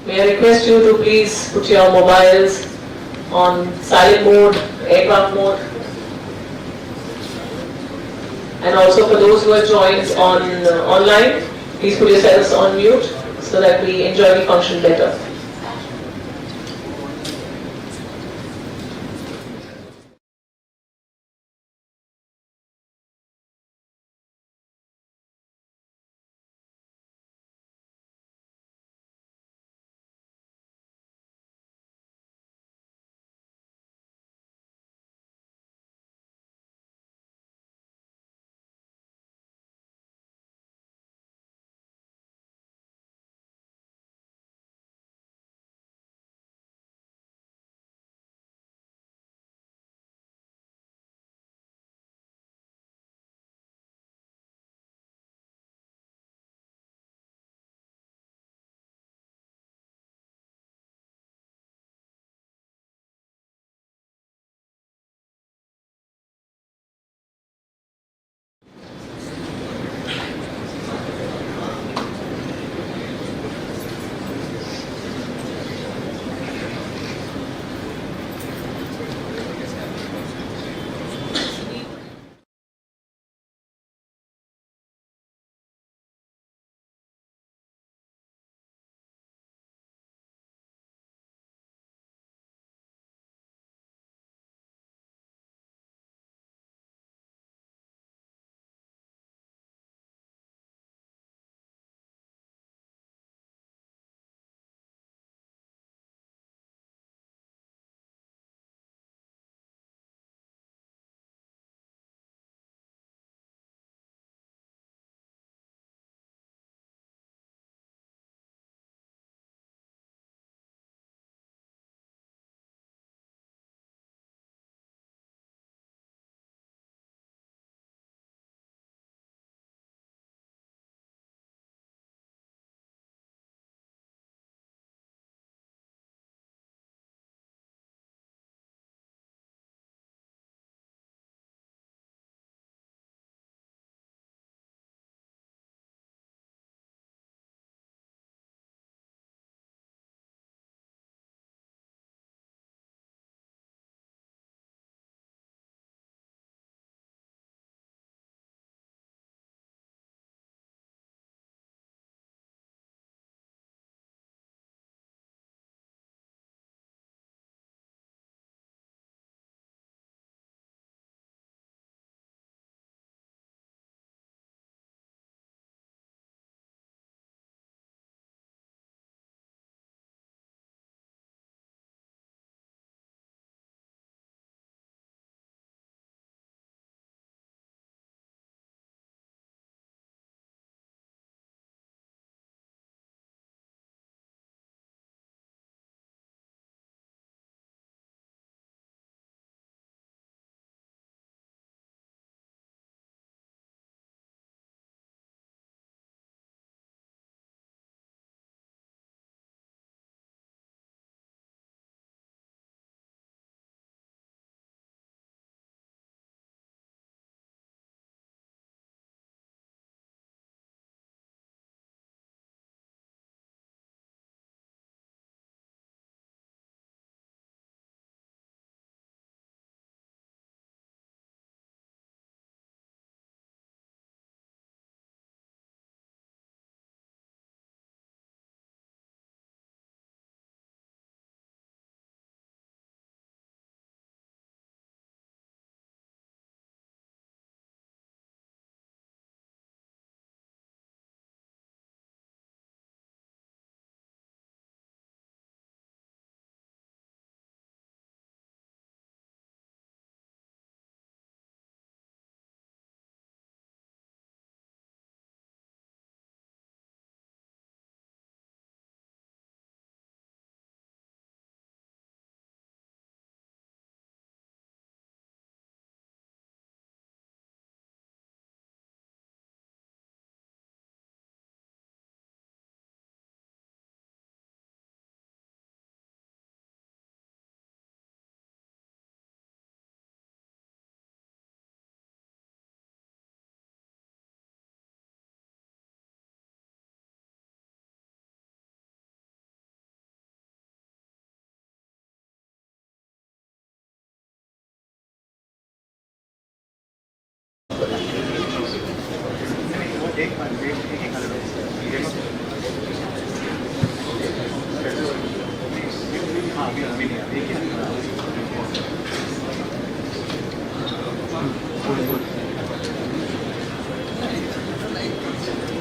May I request you to please put your mobiles on silent mode, aircraft mode, and also for those who are joined on online, please put yourselves on mute so that we enjoy the function better.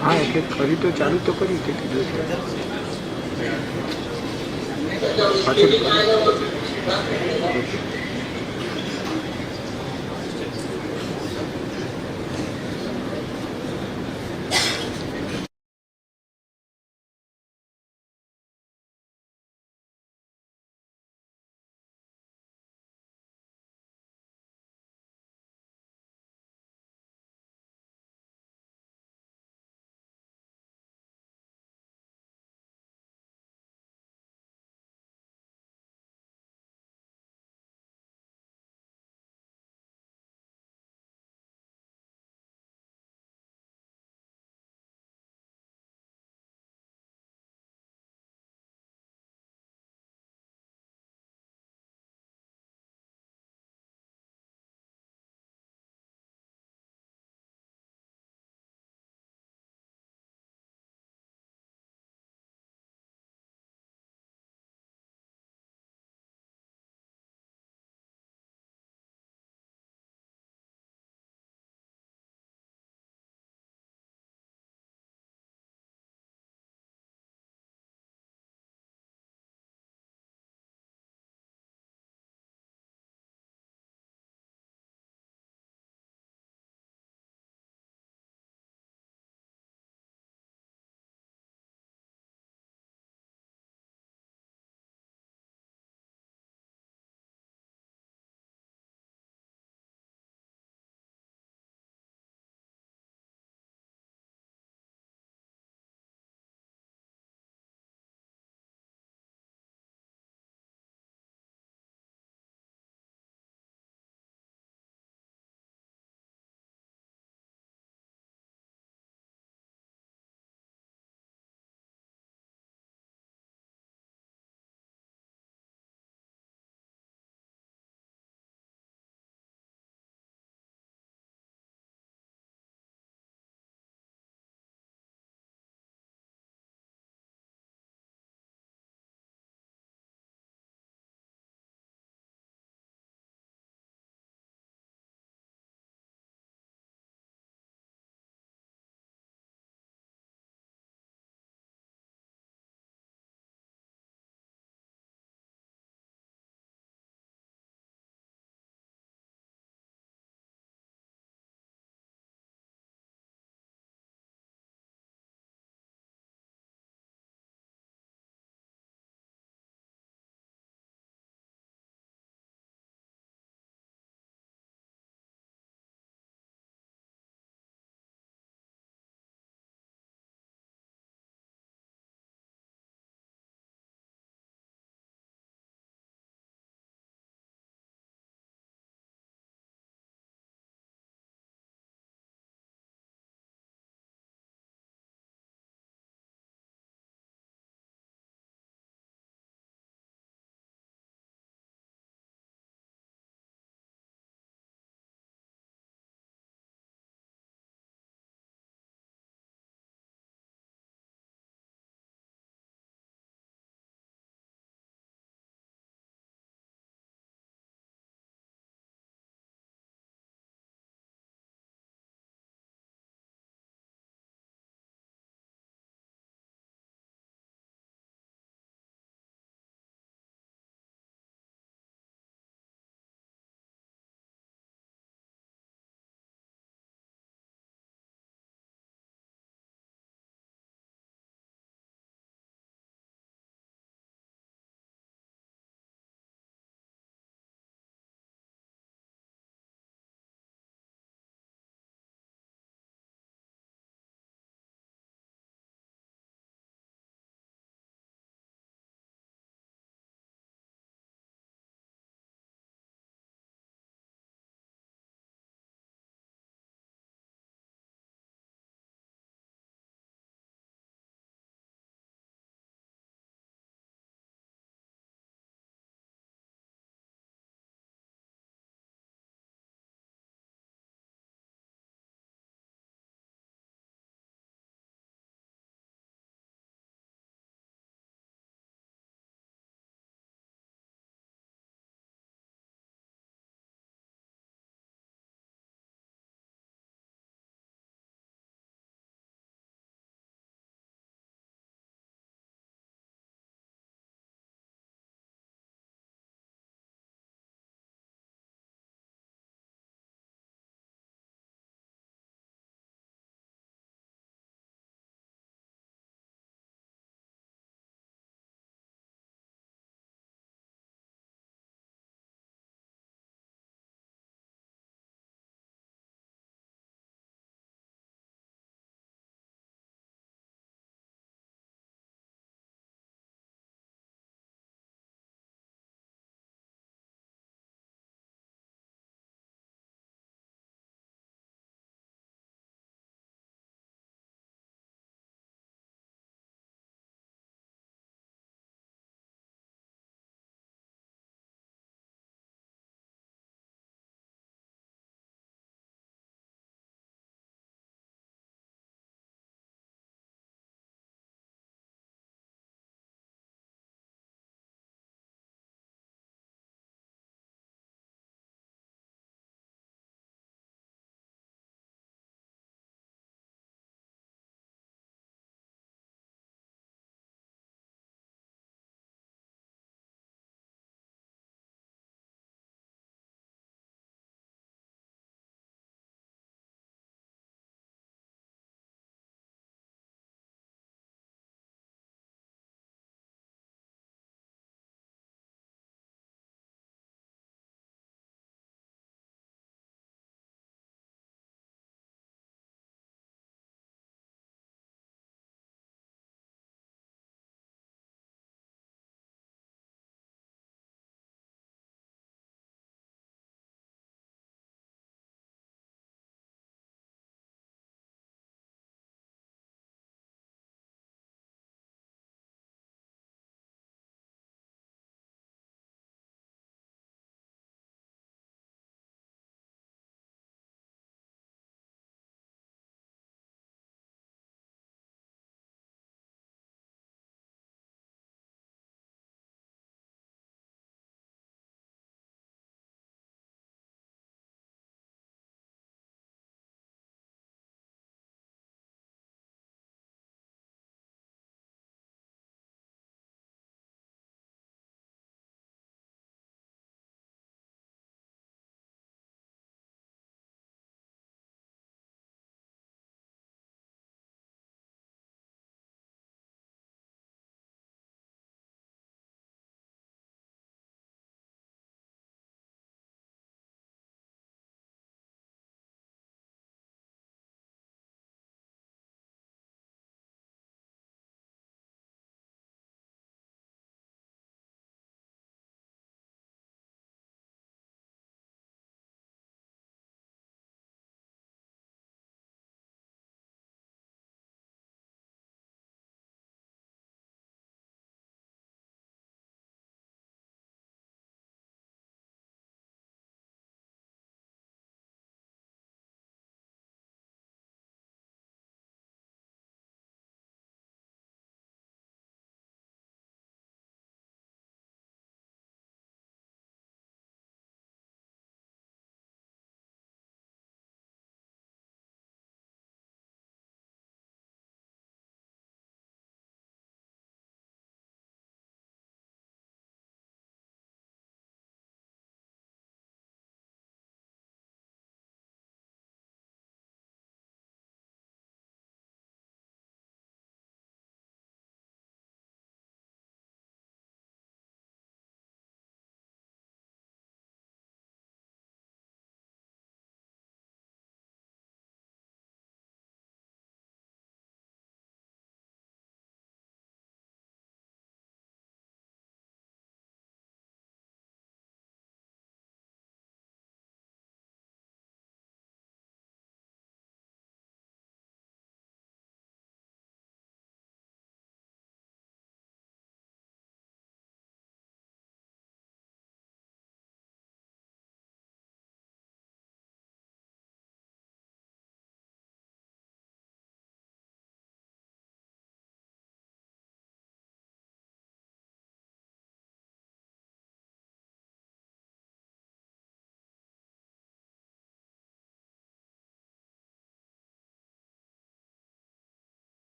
હા એટલે ફરી તો ચાલુ તો કર્યું કે કીધું પાછળ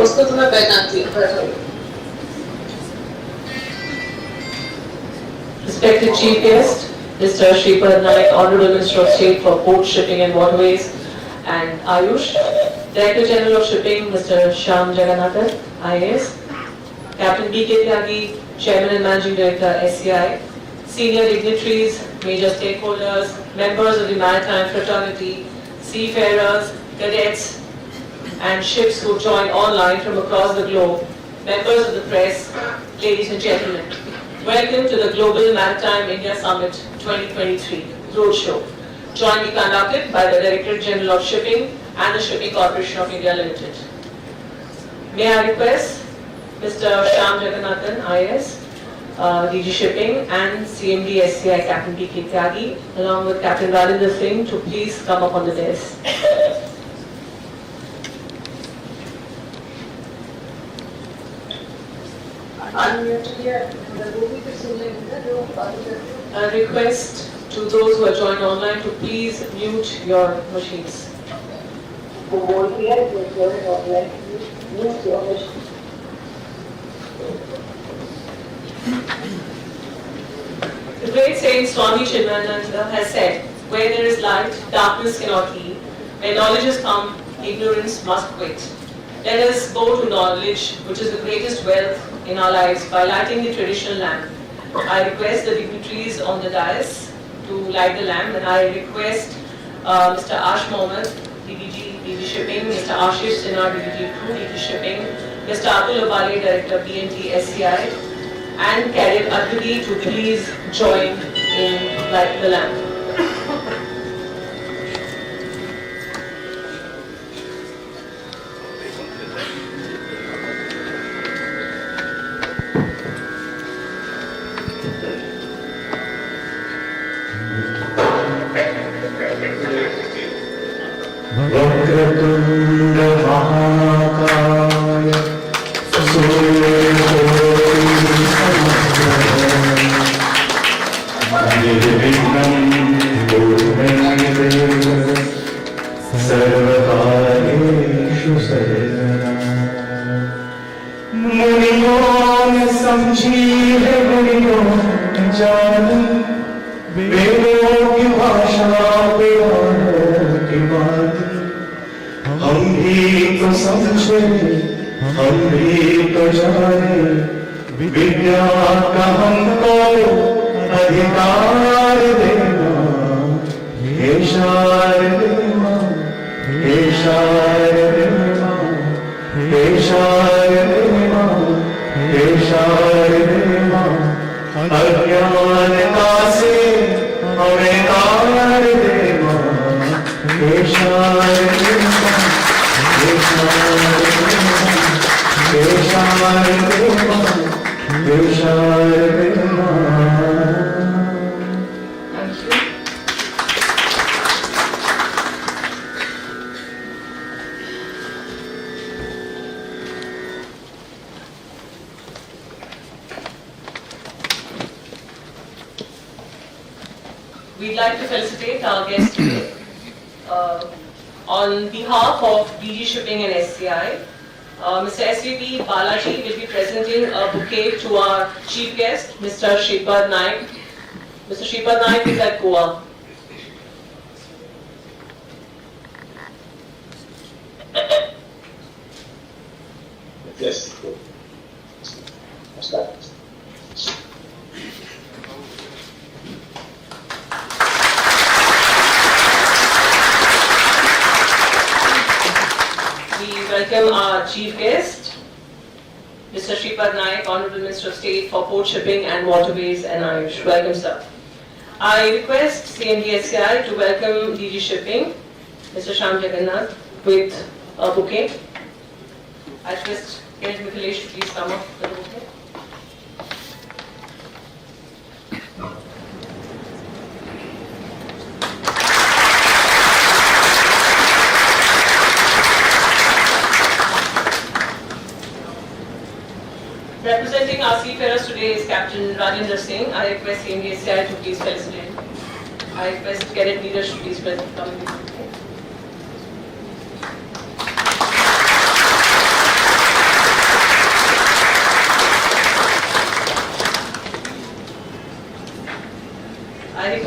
उसको तो मैं पहचानती हूँ. Respected Chief Guest, Mr. Shripad Naik, Honorable Minister of State for Port, Shipping and Waterways, and Ayush, Director General of Shipping, Mr. Shyam Jagannathan, IAS, Captain B.K. Tyagi, Chairman and Managing Director, SCI, senior dignitaries, major stakeholders, members of the Maritime fraternity, seafarers, cadets, and ships who join online from across the globe, members of the press, ladies and gentlemen. Welcome to the Global Maritime India Summit 2023 Roadshow, jointly conducted by the Director General of Shipping and the Shipping Corporation of India Limited. May I request Mr. Shyam Jagannathan, IAS, DG Shipping, and CMD SCI Captain B.K. Tyagi, along with Captain Rajendra Singh, to please come up on the dais. A request to those who are joined online to please mute your machines. The great saint Swami Chidananda has said, where there is light, darkness cannot leave. Where knowledge has come, ignorance must quit. Let us go to knowledge, which is the greatest wealth in our lives, by lighting the traditional lamp. I request the dignitaries on the dais to light the lamp, and I request Mr. Ash Mohammed, DG Shipping, Mr. Ashish Sinha, DG Crew, DG Shipping, Mr. Atul Abale, Director BNT SCI, and Cadet Aditi to please join in lighting the lamp. वक्रतुण्ड महाकाय निर्विघ्नं कुरु मे देव सर्वकार्येषु सर्वदा मुनियों ने समझी है गुणियों ने जानी वेदों की भाषा पुराणों की बानी हम भी तो समझे हम भी तो जाने विद्या का हमको अधिकार देना हे शारदे माँ हे शारदे माँ हे शारदे माँ हे शारदे माँ अज्ञानता से हमें तार दे माँ हे शारदे माँ हे शारदे माँ हे शारदे माँ हे शारदे माँ. We'd like to felicitate our guests today. On behalf of DG Shipping and SCI, Mr. SVP Balaji will be presenting a bouquet to our chief guest, Mr. Shripad Naik. Mr. Shripad Naik is at Goa. Yes. Namaskar. Welcome our chief guest, Mr. Shripad Naik, Honorable Minister of State for Port, Shipping and Waterways and Ayush. Welcome, sir. I request CMD-SCI to welcome DG Shipping, Mr. Shyam Jagannath, with a bouquet. I request Cadet Mithilesh to please come up with the bouquet. Representing our seafarers today is Captain Rajendra Singh. I request CMD-SCI to please felicitate him. I request Cadet leaders to please come in.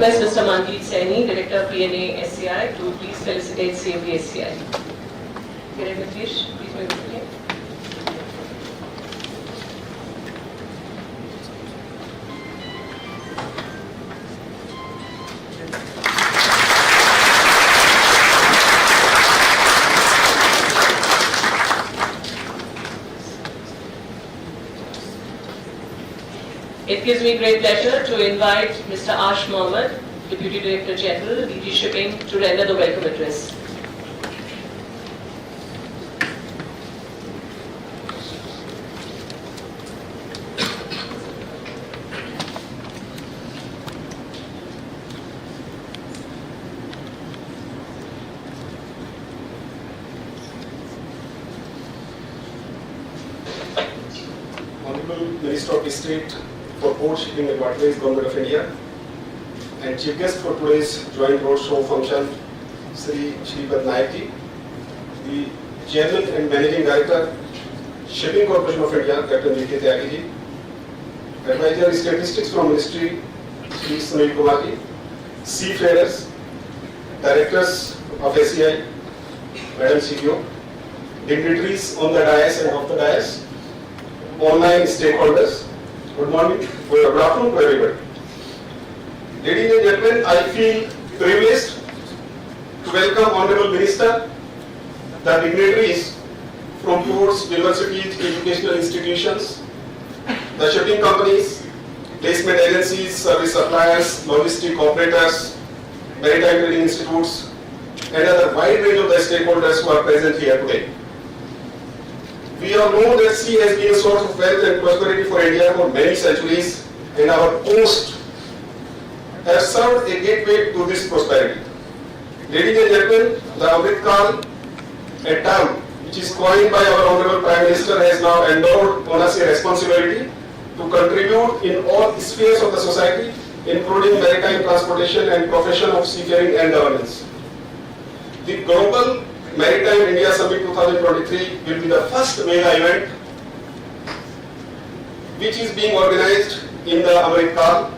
request Mr. Manjeet Saini, Director PNA SCI, to please felicitate CMD SCI. Kiran Nitish, please make it clear. It gives me great pleasure to invite Mr. Ash Mohammed, Deputy Director General, DG Shipping, to render the welcome address. Honorable Minister of State for Port Shipping and Waterways, Government of India, and Chief Guest for today's joint roadshow function, Sri Shripad Naik ji, the Chairman and Managing Director, Shipping Corporation of India, Captain V.K. Tyagi ji, Advisor Statistics from Ministry, Sri Sunil Kumar ji, Seafarers, Directors of SCI, Madam CEO, dignitaries on the dais and off the dais, online stakeholders, good morning, good afternoon to everybody. Ladies and gentlemen, I feel privileged to welcome Honorable Minister, the dignitaries from ports, universities, educational institutions, the shipping companies, placement agencies, service suppliers, logistic operators, maritime training institutes, and other wide range of the stakeholders who are present here today. We all know that sea has been a source of wealth and prosperity for India for many centuries, and our coast has served a gateway to this prosperity. Ladies and gentlemen, the Amrit Kal, a term which is coined by our Honorable Prime Minister, has now endowed on us a responsibility to contribute in all spheres of the society, including maritime transportation and profession of seafaring and governance. The Global Maritime India Summit 2023 will be the first mega event which is being organized in the Amrit Kal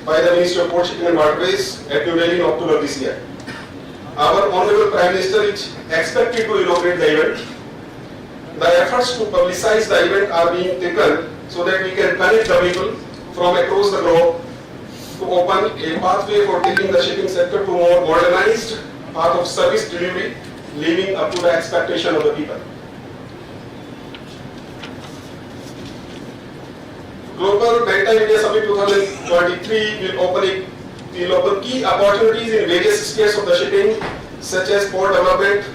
by the Ministry of Port Shipping and Waterways at New Delhi in October this year. Our Honorable Prime Minister is expected to inaugurate the event. The efforts to publicize the event are being taken so that we can connect the people from across the globe to open a pathway for taking the shipping sector to more modernized path of service delivery, living up to the expectation of the people. Global Maritime India Summit 2023 will open key opportunities in various spheres of the shipping, such as port development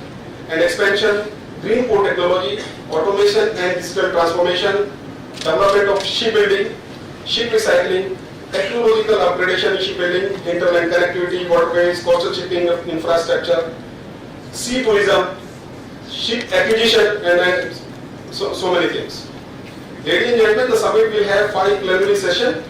and expansion, green port technology, automation and digital transformation, development of shipbuilding, ship recycling, technological upgradation in shipbuilding, interland connectivity, waterways, coastal shipping infrastructure, sea tourism, ship acquisition, and so many things. Ladies and gentlemen, the summit will have 5 plenary sessions.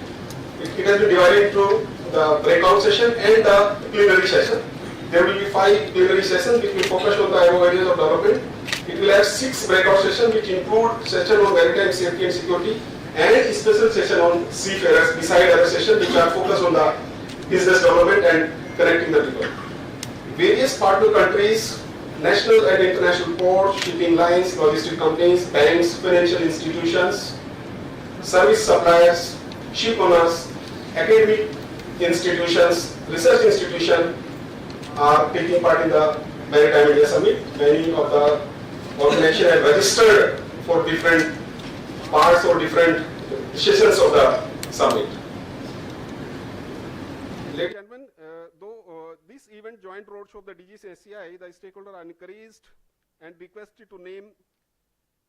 It has been divided into the breakout session and the plenary session. There will be 5 plenary sessions which will focus on the above areas of development. It will have 6 breakout sessions which include session on maritime safety and security and a special session on seafarers beside other sessions which are focused on the business development and connecting the people. Various partner countries, national and international ports, shipping lines, logistic companies, banks, financial institutions, service suppliers, ship owners, academic institutions, research institutions are taking part in the Maritime India Summit. Many of the organizations have registered for different parts or different sessions of the summit. Ladies and gentlemen, this event joint roadshow of the DG's SCI, the stakeholders are encouraged and requested to name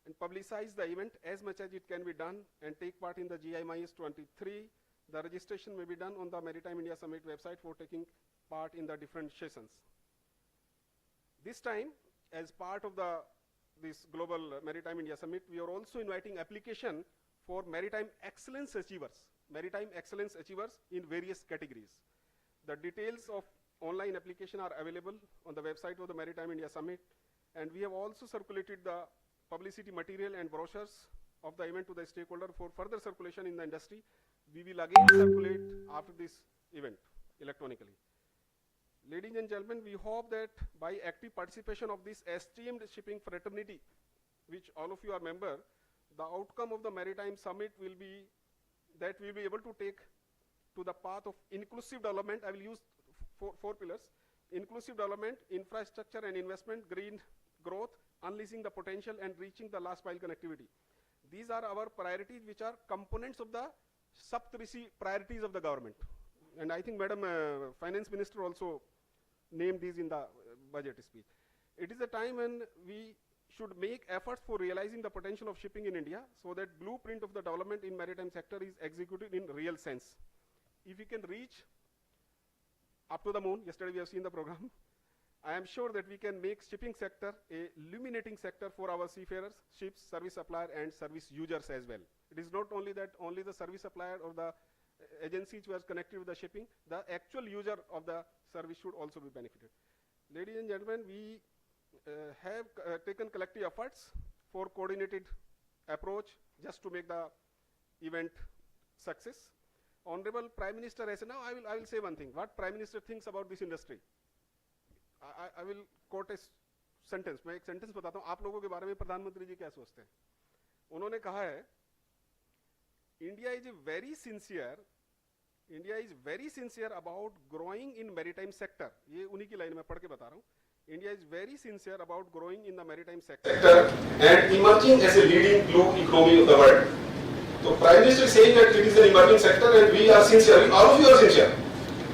and publicize the event as much as it can be done and take part in the GMIS-2023. The registration may be done on the Maritime India Summit website for taking part in the different sessions. This time, as part of this Global Maritime India Summit, we are also inviting application for maritime excellence achievers in various categories. The details of online application are available on the website of the Maritime India Summit, and we have also circulated the publicity material and brochures of the event to the stakeholder for further circulation in the industry. We will again circulate after this event. electronically. Ladies and gentlemen, we hope that by active participation of this esteemed shipping fraternity, which all of you are member, the outcome of the Maritime Summit will be that we will be able to take to the path of inclusive development. I will use four pillars: inclusive development, infrastructure and investment, green growth, unleashing the potential, and reaching the last mile connectivity. These are our priorities, which are components of the Saptarisi priorities of the government. And I think Madam Finance Minister also named these in the budget speech. It is a time when we should make efforts for realizing the potential of shipping in India, so that blueprint of the development in maritime sector is executed in real sense. If we can reach up to the moon, yesterday we have seen the program, I am sure that we can make shipping sector a illuminating sector for our seafarers, ships, service supplier and service users as well. It is not only that only the service supplier or the agencies who are connected with the shipping, the actual user of the service should also be benefited. Ladies and gentlemen, we have taken collective efforts for coordinated approach just to make the event success. Honorable Prime Minister has now I will say one thing. What Prime Minister thinks about this industry? I will quote a sentence. मैं एक sentence बताता हूँ. आप लोगों के बारे में प्रधानमंत्री जी क्या सोचते हैं? उन्होंने कहा है, India is very sincere about growing in maritime sector. ये उन्हीं की लाइन में पढ़ के बता रहा हूँ. India is very sincere about growing in the maritime sector and emerging as a leading global economy of the world. So Prime Minister is saying that it is an emerging sector and we are sincere, all of you are sincere.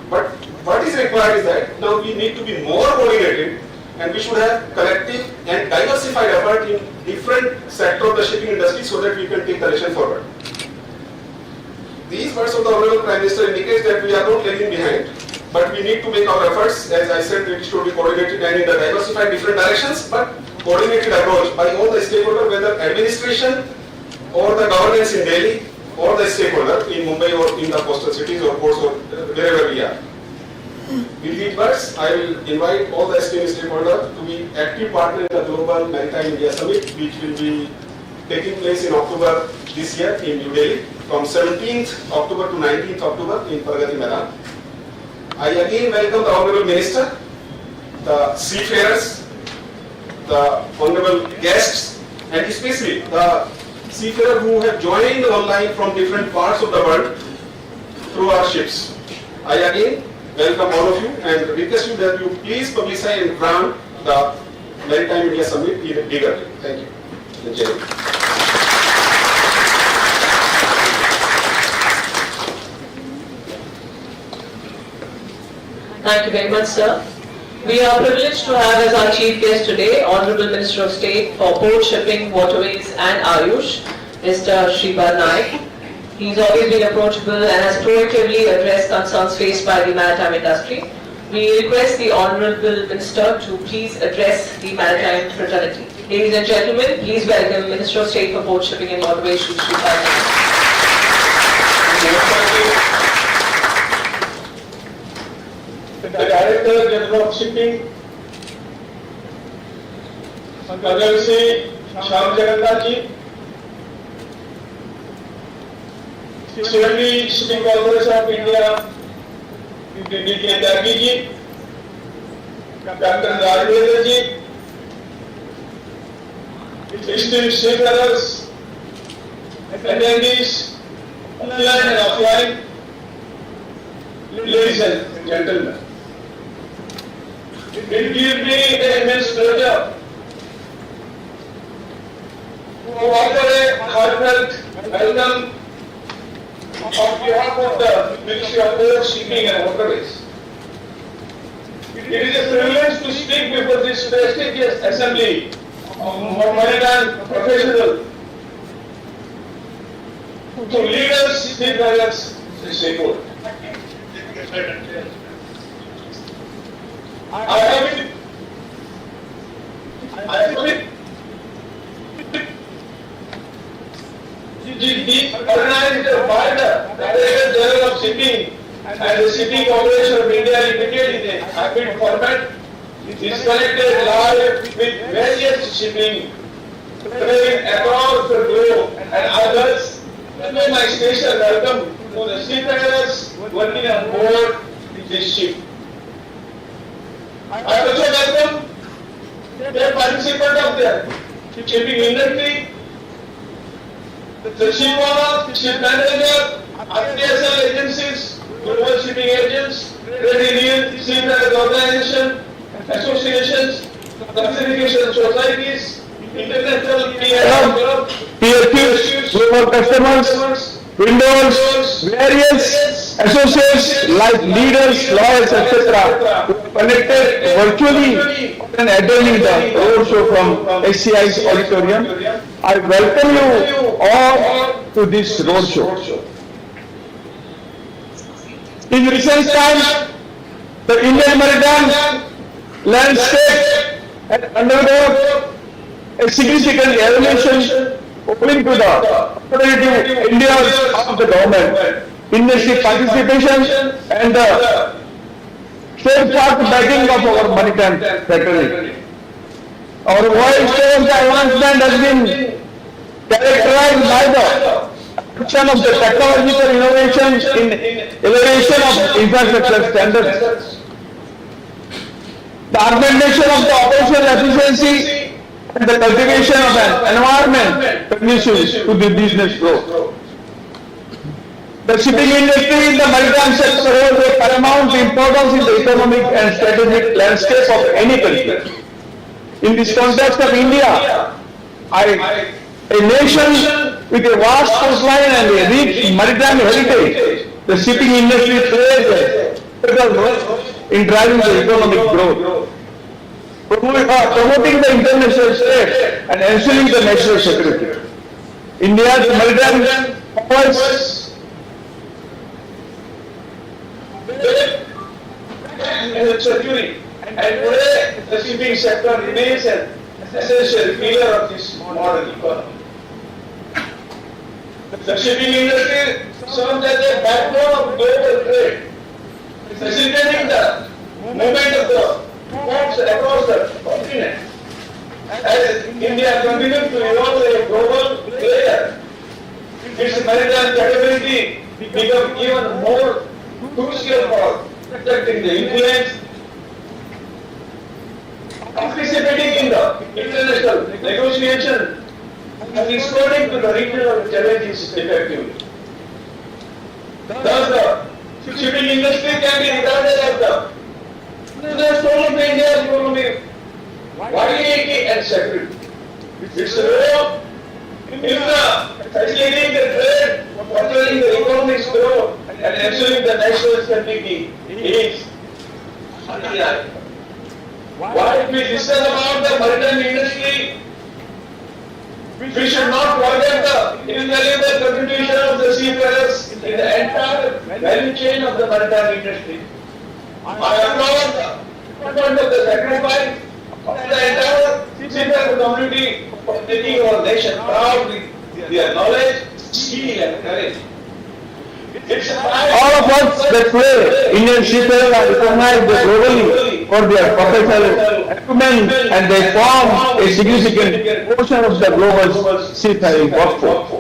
But what is required is that now we need to be more coordinated and we should have collective and diversified effort in different sectors of the shipping industry so that we can take the nation forward. These words of the Honorable Prime Minister indicates that we are not lagging behind, but we need to make our efforts, as I said, it should be coordinated and in the diversified different directions, but coordinated approach by all the stakeholders, whether administration or the governance in Delhi or the stakeholder in Mumbai or in the coastal cities or ports or wherever we are. With these words, I will invite all the esteemed stakeholders to be active partner in the Global Maritime India Summit, which will be taking place in October this year in New Delhi, from 17th October to 19th October in Pragati Maidan. I again welcome the Honorable Minister, the seafarers, the Honorable guests, and especially the seafarers who have joined online from different parts of the world through our ships. I again welcome all of you and request you that you please publicize and crown the Maritime India Summit in a bigger way. Thank you. Thank you very much, sir. We are privileged to have as our chief guest today, Honorable Minister of State for Port, Shipping, Waterways and Ayush, Mr. Shripad Naik. He's always been approachable and has proactively addressed concerns faced by the maritime industry. We request the Honorable Minister to please address the maritime fraternity. Ladies and gentlemen, please welcome Minister of State for Port, Shipping and Waterways, Shripad Naik. The Director General of Shipping, Major Shyam Jagannath ji, Secretary Shipping Corporation of India, D.K. Tyagi ji, Captain Rajendra ji, esteemed seafarers, attendees, online and offline, ladies and gentlemen. It gives me an immense pleasure to offer a heartfelt welcome on behalf of the Ministry of Port, Shipping and Waterways. It is a privilege to speak before this prestigious assembly of maritime professionals, to leaders, seafarers, and stakeholders. I have organized by the Director General of Shipping and the Shipping Corporation of India Limited in a hybrid format. It is connected live with various shipping trade across the globe and others. Let me my special welcome to the seafarers working on board this ship. I also welcome the participant of the shipping industry, the ship owner, ship manager, artisanal agencies, global shipping agents, trade unions, seafarers organization, associations, classification societies, international PSUs, global customers, vendors, various associates like leaders, lawyers, etc. who connected virtually and attending the roadshow from SCI's auditorium. I welcome you all to this roadshow. In recent times, the Indian maritime landscape has undergone a significant evolution owing to the operative endeavors of the government, industry participation and the steadfast backing of our maritime fraternity. Our voice towards the advancement has been characterized by the adoption of the technological innovation in elevation of infrastructure standards, the augmentation of the operational efficiency and the cultivation of an environment conducive to the business growth. The shipping industry in the maritime sector holds a paramount importance in the economic and strategic landscape of any country. In this context of India, a nation with a vast coastline and a rich maritime heritage, the shipping industry plays a critical role in driving the economic growth, promoting the international trade and ensuring the national security. India's maritime powers and the security, and today the shipping sector remains an essential pillar of this modern economy. The shipping industry serves as a backbone of global trade, facilitating the movement of the goods across the continent. As India continues to evolve as a global player, its maritime capability becomes even more crucial for protecting the influence, participating in the international negotiation, and responding to the regional challenges effectively. Thus, the shipping industry can be regarded as the soul of India's economic vitality and security. Its role in the facilitating the trade, furthering the economic growth, and ensuring the national stability is undeniable. While we discuss about the maritime industry, we should not forget the invaluable contribution of the seafarers in the entire value chain of the maritime industry. I applaud the commitment of the sacrifice of the entire seafarer community for making our nation proud with their knowledge, skill and courage. all of us that play Indian seafarers are recognized globally for their professional acumen and they form a significant portion of the global seafaring workforce.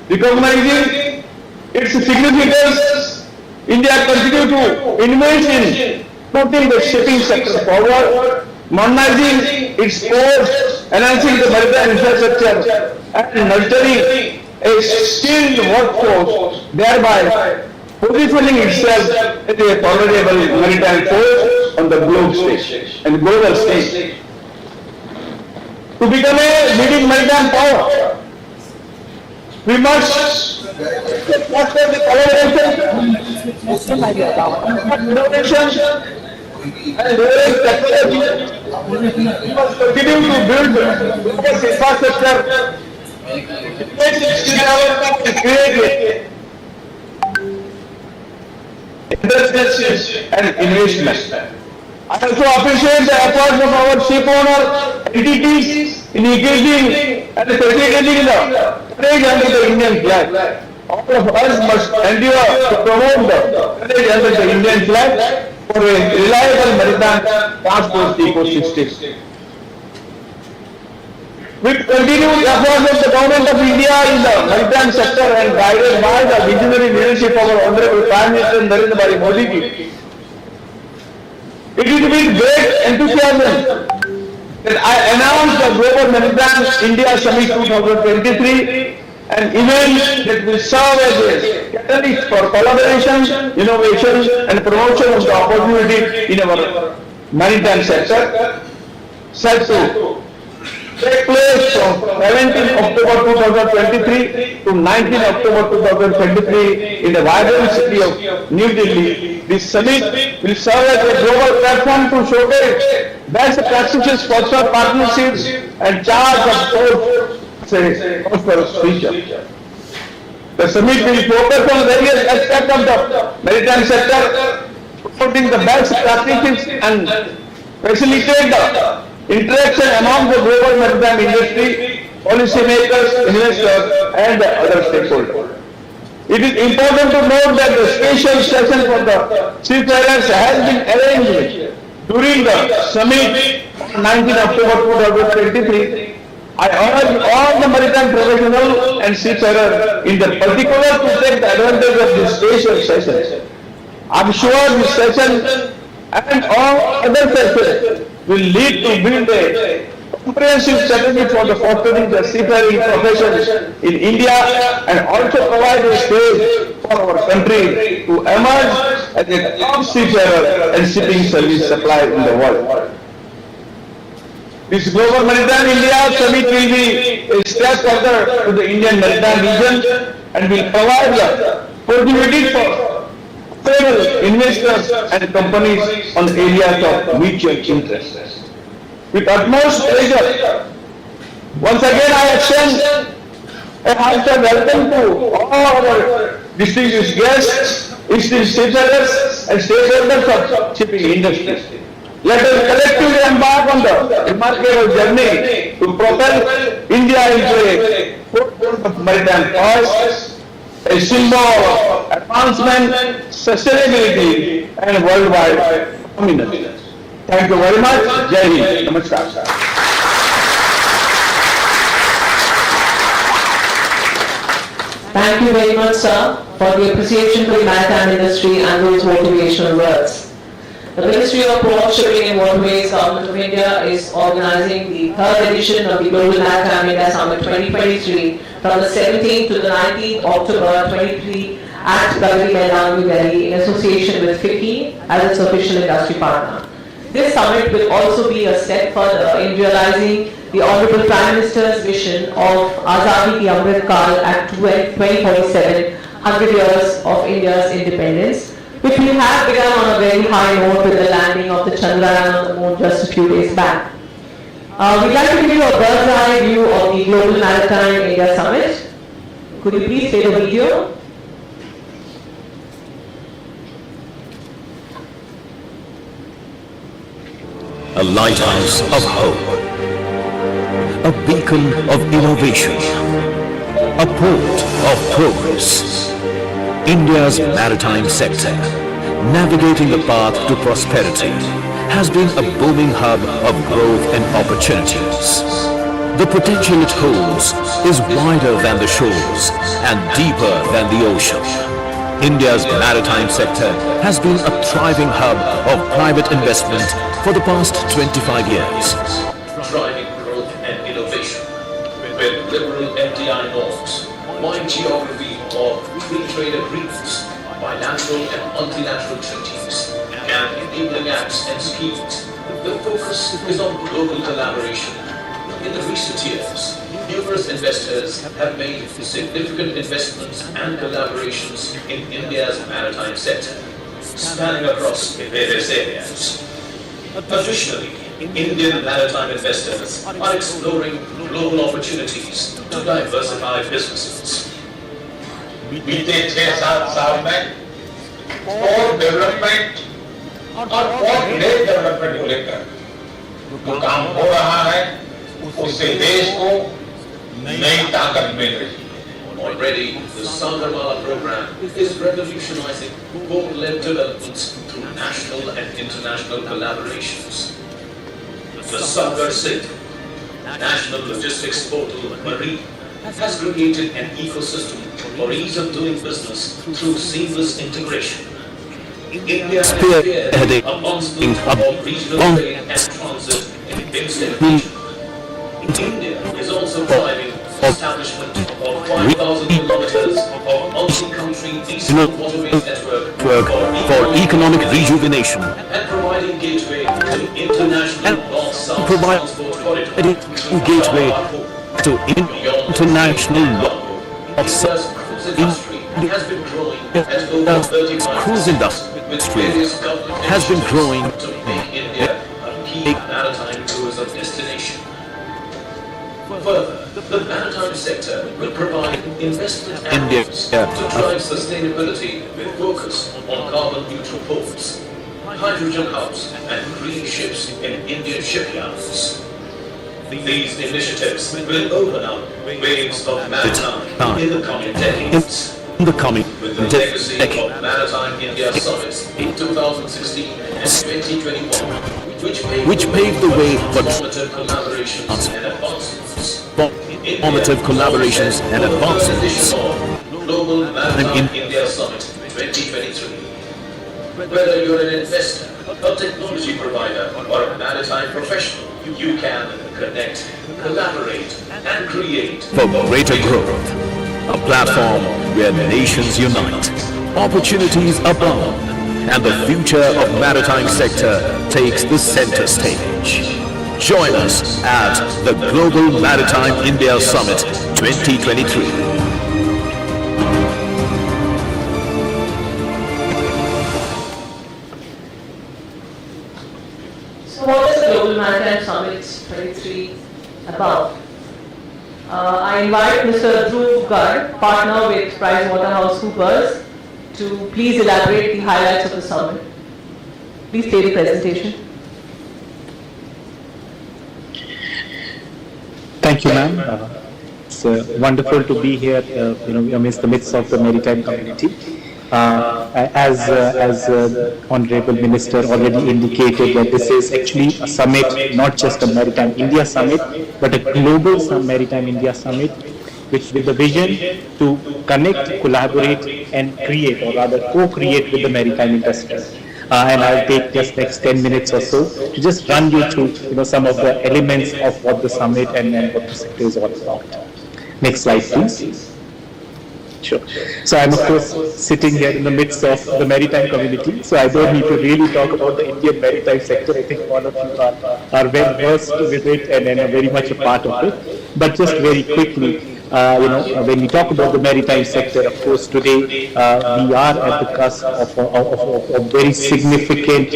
Recognizing its significance, India continues to invest in putting the shipping sector forward, modernizing its ports, enhancing the maritime infrastructure and nurturing a skilled workforce, thereby positioning itself as a formidable maritime force on the global stage. To become a leading maritime power, we must foster the collaboration, innovation, and leverage technology. We must continue to build robust infrastructure, create investment and investment. I also appreciate the efforts of our ship owner entities in engaging and facilitating the trade under the Indian flag. All of us must endeavor to promote the trade under the Indian flag for a reliable maritime transport ecosystem. With continued efforts of the Government of India in the maritime sector and guided by the visionary leadership of our Honorable Prime Minister Narendra Modi ji, It is with great enthusiasm that I announced the Global Maritime India Summit 2023, an event that will serve as a catalyst for collaboration, innovation and promotion of the opportunity in our maritime sector, set to take place from 17 October 2023 to 19 October 2023 in the vibrant city of New Delhi. This summit will serve as a global platform to showcase best practices, foster partnerships and chart a prosperous future. The summit will focus on various aspects of the maritime sector, promoting the best practices and facilitate the interaction among the global maritime industry, policymakers, investors and other stakeholders. It is important to note that the special session for the seafarers has been arranged during the summit on 19 October 2023. I urge all the maritime professionals and seafarers in the particular to take the advantage of this special session. I am sure this session and all other sessions will lead to build a comprehensive strategy for the fostering the seafaring profession in India and also provide a stage for our country to emerge as a top seafarer and shipping service supplier in the world. This Global Maritime India Summit will be a step further to the Indian maritime region and will provide the opportunity for several investors and companies on areas of mutual interest. With utmost pleasure, once again I extend a hearty welcome to all our distinguished guests, esteemed seafarers and stakeholders of shipping industry. Let us collectively embark on the remarkable journey to propel India into a forefront of maritime choice, a symbol of advancement, sustainability and worldwide prominence. Thank you very much. Jai Hind. Namaskar. Thank you very much, sir, for the appreciation to the maritime industry and those motivational words. The Ministry of Port, Shipping and Waterways, Government of India is organizing the third edition of the Global Maritime India Summit 2023 from the 17th to the 19th October 2023 at Pragati Maidan, New Delhi in association with FICCI as its official industry partner. This summit will also be a step further in realizing the Honorable Prime Minister's vision of Azadi Ki Amrit Kal at 2047, 100 years of India's independence, which we have begun on a very high note with the landing of the Chandrayaan on the moon just a few days back. We'd like to give you a bird's eye view of the Global Maritime India Summit. Could you please play the video? A lighthouse of hope, a beacon of innovation, a port of progress. India's maritime sector, navigating the path to prosperity, has been a booming hub of growth and opportunities. The potential it holds is wider than the shores and deeper than the ocean. India's maritime sector has been a thriving hub of private investment for the past 25 years. Driving growth and innovation with liberal FDI norms, wide geography of free trade agreements, bilateral and multilateral treaties, and enabling acts and schemes. The focus is on global collaboration. In the recent years, numerous investors have made significant investments and collaborations in India's maritime sector, spanning across various areas. Additionally, Indian maritime investors are exploring global opportunities to diversify businesses. बीते 6-7 साल में port development और port lead development को लेकर जो काम हो रहा है उससे देश को नई ताकत मिल रही है. Already, the Sagarmala program is revolutionizing port-led developments through national and international collaborations. The Sagar Sith, National Logistics Portal Marine, has created an ecosystem for ease of doing business through seamless integration. India is spearheading a monster of regional trade and transit in instant region. India is also driving establishment of 5,000 kilometers of multi-country eastern waterways network for economic rejuvenation and providing gateway to international north-south provide transport corridor. gateway to international India's cruise industry has been growing at over 35%, cruise with industry various government has been initiatives growing to make India a key maritime tourism destination. Further, the maritime sector will provide investment avenues to drive sustainability with focus on carbon neutral ports, hydrogen hubs and green ships in Indian shipyards. These initiatives will open up waves of maritime in the coming decades. in the coming With the legacy of Maritime India Summits in 2016 and 2021, which paved the way for transformative collaborations and advancements. formative collaborations and advancements. Global Maritime India Summit 2023. Whether you're an investor, a technology provider, or a maritime professional, you can connect, collaborate, and create For greater growth, a platform where nations unite, opportunities abound, and the future of maritime sector takes the center stage. Join us at the Global Maritime India Summit 2023. So what is the Global Maritime Summit 23 about? I invite Mr. Dhruv Garg, partner with PricewaterhouseCoopers, to please elaborate the highlights of the summit. Please take the presentation. Thank you, ma'am. It's wonderful to be here, amidst the midst of the maritime community. As Honorable Minister already indicated, that this is actually a summit, not just a Maritime India Summit, but a global Maritime India Summit, which with the vision to connect, collaborate, and create, or rather co-create with the maritime industry. And I'll take just next 10 minutes or so to just run you through, some of the elements of what the summit and what the sector is all about. Next slide, please. Sure. So I'm of course sitting here in the midst of the maritime community, so I don't need to really talk about the Indian maritime sector. I think all of you are well versed with it and are very much a part of it. But just very quickly, when we talk about the maritime sector, of course, today we are at the cusp of a very significant,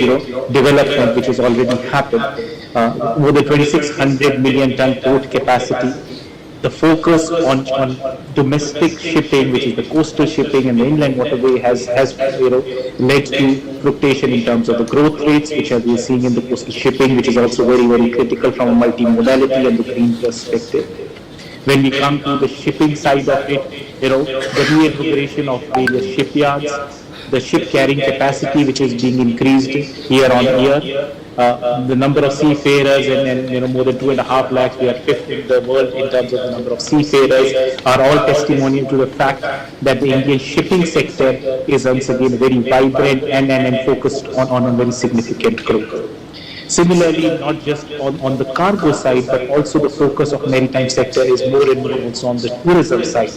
development which has already happened. More than 2,600 million ton port capacity. The focus on domestic shipping, which is the coastal shipping and the inland waterway, has led to fluctuation in terms of the growth rates, which we are seeing in the coastal shipping, which is also very, very critical from a multimodality and the green perspective. When we come to the shipping side of it, the reintegration of various shipyards, the ship carrying capacity which is being increased year on year, the number of seafarers and more than 2.5 lakhs, we are fifth in the world in terms of the number of seafarers, are all testimonial to the fact that the Indian shipping sector is once again very vibrant and focused on a very significant growth. Similarly, not just on the cargo side, but also the focus of maritime sector is more and more also on the tourism side,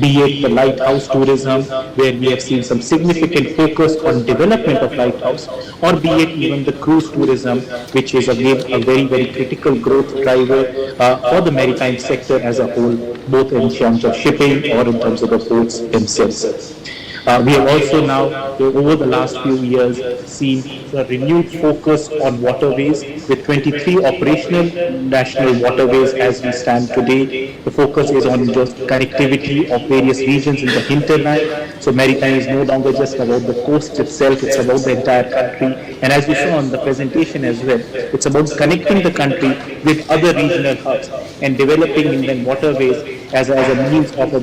be it the lighthouse tourism, where we have seen some significant focus on development of lighthouse, or be it even the cruise tourism, which is again a very, very critical growth driver for the maritime sector as a whole, both in terms of shipping or in terms of the ports themselves. We have also now, over the last few years, seen a renewed focus on waterways with 23 operational national waterways as we stand today. The focus is on just connectivity of various regions in the hinterland. So maritime is no longer just about the coast itself, it's about the entire country. And as we saw on the presentation as well, it's about connecting the country with other regional hubs and developing inland waterways as a means of the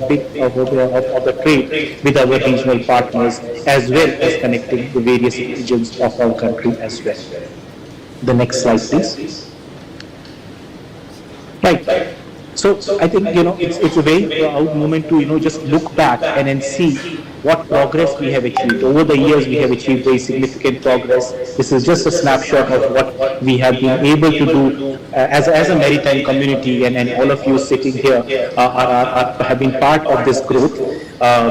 trade with our regional partners, as well as connecting the various regions of our country as well. The next slide, please. Right. So I think it's a very proud moment to just look back and then see what progress we have achieved. Over the years, we have achieved very significant progress. This is just a snapshot of what we have been able to do as a maritime community, and all of you sitting here have been part of this growth.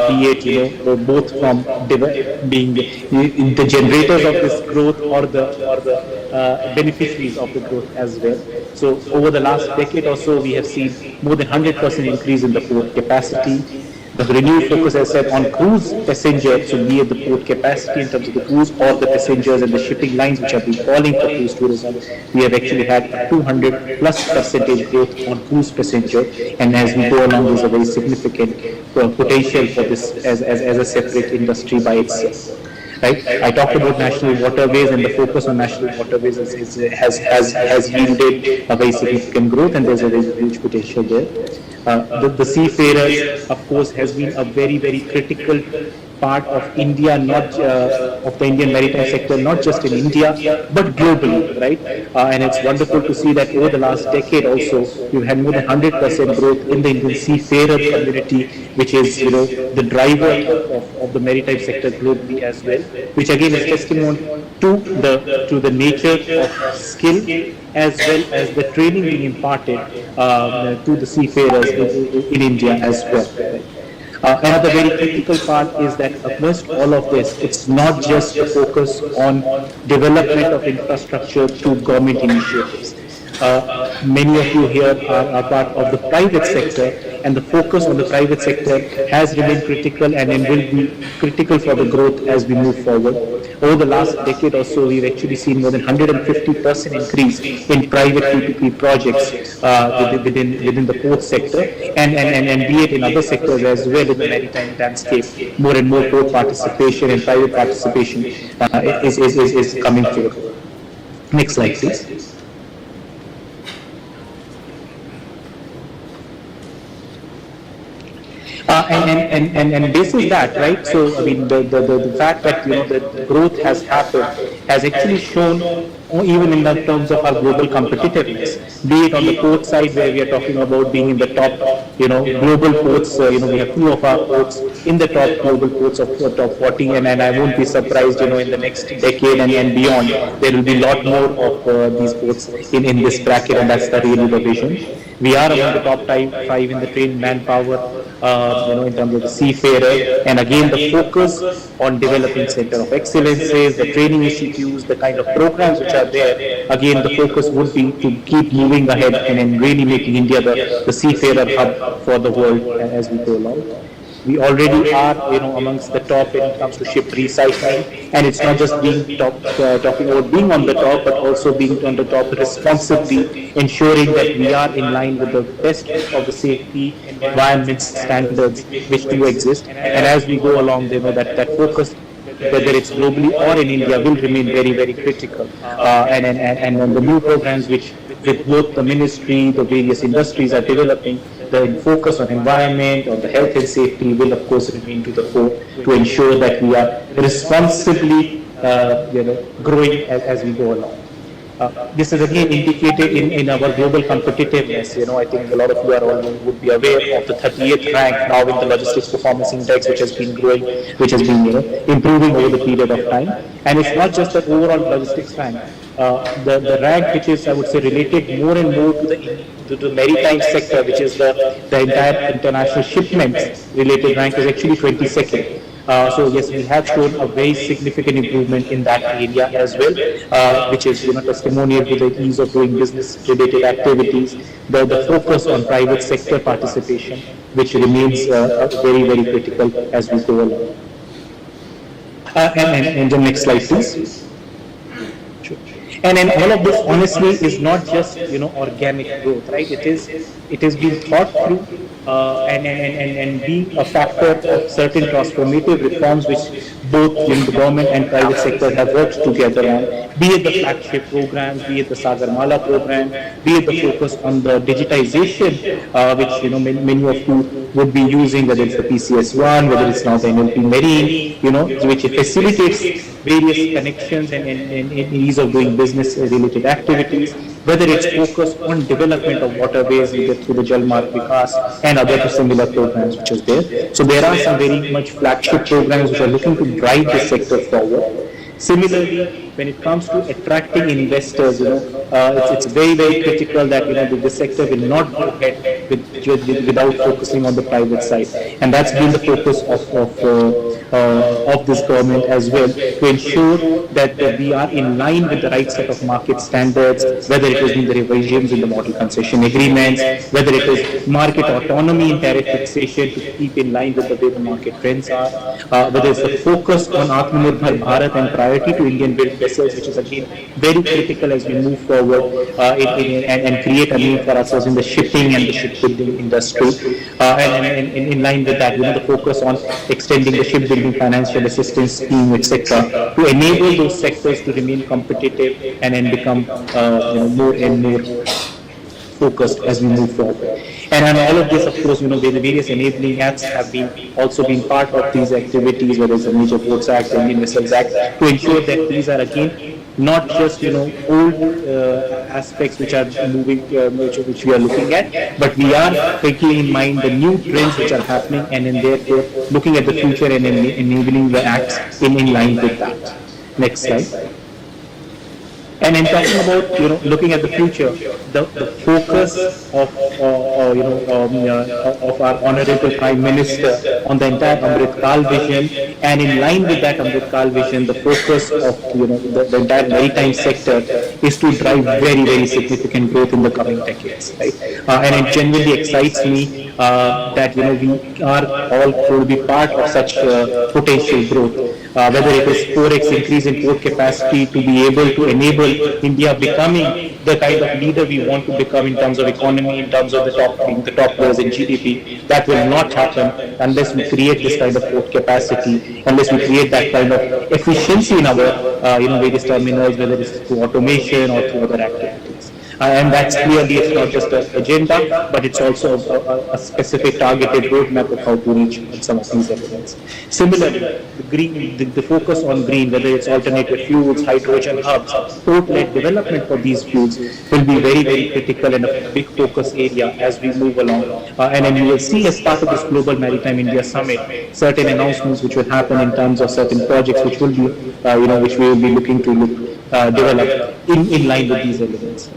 Be it both from being the generators of this growth or the beneficiaries of the growth as well. So over the last decade or so, we have seen more than 100% increase in the port capacity. The renewed focus, as I said, on cruise passengers, so be it the port capacity in terms of the cruise or the passengers and the shipping lines which have been calling for cruise tourism. We have actually had a 200+% growth on cruise passenger, and as we go along, there's a very significant potential for this as a separate industry by itself. Right? I talked about national waterways, and the focus on national waterways has yielded a very significant growth, and there's a very huge potential there. The seafarers, of course, has been a very, very critical part of India, of the Indian maritime sector, not just in India, but globally, right? And it's wonderful to see that over the last decade also, we've had more than 100% growth in the Indian seafarer community, which is, the driver of the maritime sector globally as well, which again is testimony to the nature of skill as well as the training being imparted to the seafarers in India as well. Another very critical part is that amongst all of this, it's not just the focus on development of infrastructure through government initiatives. Many of you here are part of the private sector, and the focus on the private sector has remained critical and will be critical for the growth as we move forward. Over the last decade or so, we've actually seen more than 150% increase in private PPP projects within the port sector, and be it in other sectors as well in the maritime landscape. More and more port participation and private participation is coming through. Next slide, please. And this is that, right? So, I mean, the fact that, the growth has happened has actually shown, even in the terms of our global competitiveness, be it on the port side where we are talking about being in the top, global ports, we have 2 of our ports in the top global ports of top 40, and I won't be surprised, in the next decade and beyond, there will be a lot more of these ports in this bracket, and that's the really the vision. We are among the top 5 in the trained manpower, in terms of the seafarer, and again the focus on developing center of excellences, the training institutes, the kind of programs which are there. Again, the focus would be to keep moving ahead and really making India the seafarer hub for the world as we go along. We already are, amongst the top when it comes to ship recycling, and it's not just being talking about being on the top, but also being on the top responsibly, ensuring that we are in line with the best of the safety environment standards which do exist. And as we go along, that focus, whether it's globally or in India, will remain very, very critical. And the new programs which with both the ministry, the various industries are developing, the focus on environment, on the health and safety will of course remain to the fore to ensure that we are responsibly growing as we go along. This is again indicated in our global competitiveness. I think a lot of you would be aware of the 38th rank now in the Logistics Performance Index, which has been growing, which has been improving over the period of time. And it's not just the overall logistics rank. The rank which is, I would say, related more and more to the maritime sector, which is the entire international shipments related rank, is actually 22nd. So yes, we have shown a very significant improvement in that area as well, which is testimonial to the ease of doing business related activities, the focus on private sector participation, which remains very, very critical as we go along. And the next slide, please. And all of this, honestly, is not just organic growth, right? It is being thought through and being a factor of certain transformative reforms which both the government and private sector have worked together on. Be it the flagship programs, be it the Sagarmala program, be it the focus on the digitization, which many of you would be using, whether it's the PCS1, whether it's now the NLP Marine, which facilitates various connections and ease of doing business related activities. whether it's focused on development of waterways either through the Jal Marg Vikas and other similar programs which is there. So there are some very much flagship programs which are looking to drive this sector forward. Similarly, when it comes to attracting investors, it's very, very critical that, the sector will not go ahead without focusing on the private side. And that's been the focus of this government as well, to ensure that we are in line with the right set of market standards, whether it is in the revisions in the model concession agreements, whether it is market autonomy in tariff fixation to keep in line with the way the market trends are, whether it's the focus on Atmanirbhar Bharat and priority to Indian-built vessels, which is again very critical as we move forward and create a need for ourselves in the shipping and the shipbuilding industry. And in line with that, the focus on extending the shipbuilding financial assistance scheme, etc., to enable those sectors to remain competitive and then become more and more focused as we move forward. And all of this, of course, the various enabling acts have also been part of these activities, whether it's the Major Ports Act, the Indian Vessels Act, to ensure that these are again not just old aspects which are moving, which we are looking at, but we are taking in mind the new trends which are happening, and then therefore looking at the future and enabling the acts in line with that. Next slide. And in talking about looking at the future, the focus of our Honorable Prime Minister on the entire Amrit Kal vision, and in line with that Amrit Kal vision, the focus of the entire maritime sector is to drive very, very significant growth in the coming decades. Right? And it genuinely excites me that we are all going to be part of such potential growth. Whether it is 4x increase in port capacity to be able to enable India becoming the kind of leader we want to become in terms of economy, in terms of being the top players in GDP, that will not happen unless we create this kind of port capacity, unless we create that kind of efficiency in our various terminals, whether it's through automation or through other activities. And that's clearly, it's not just an agenda, but it's also a specific targeted roadmap of how to reach some of these elements. Similarly, the focus on green, whether it's alternative fuels, hydrogen hubs, port-led development for these fuels will be very, very critical and a big focus area as we move along. And then you will see as part of this Global Maritime India Summit, certain announcements which will happen in terms of certain projects which will be, which we will be looking to develop in line with these elements.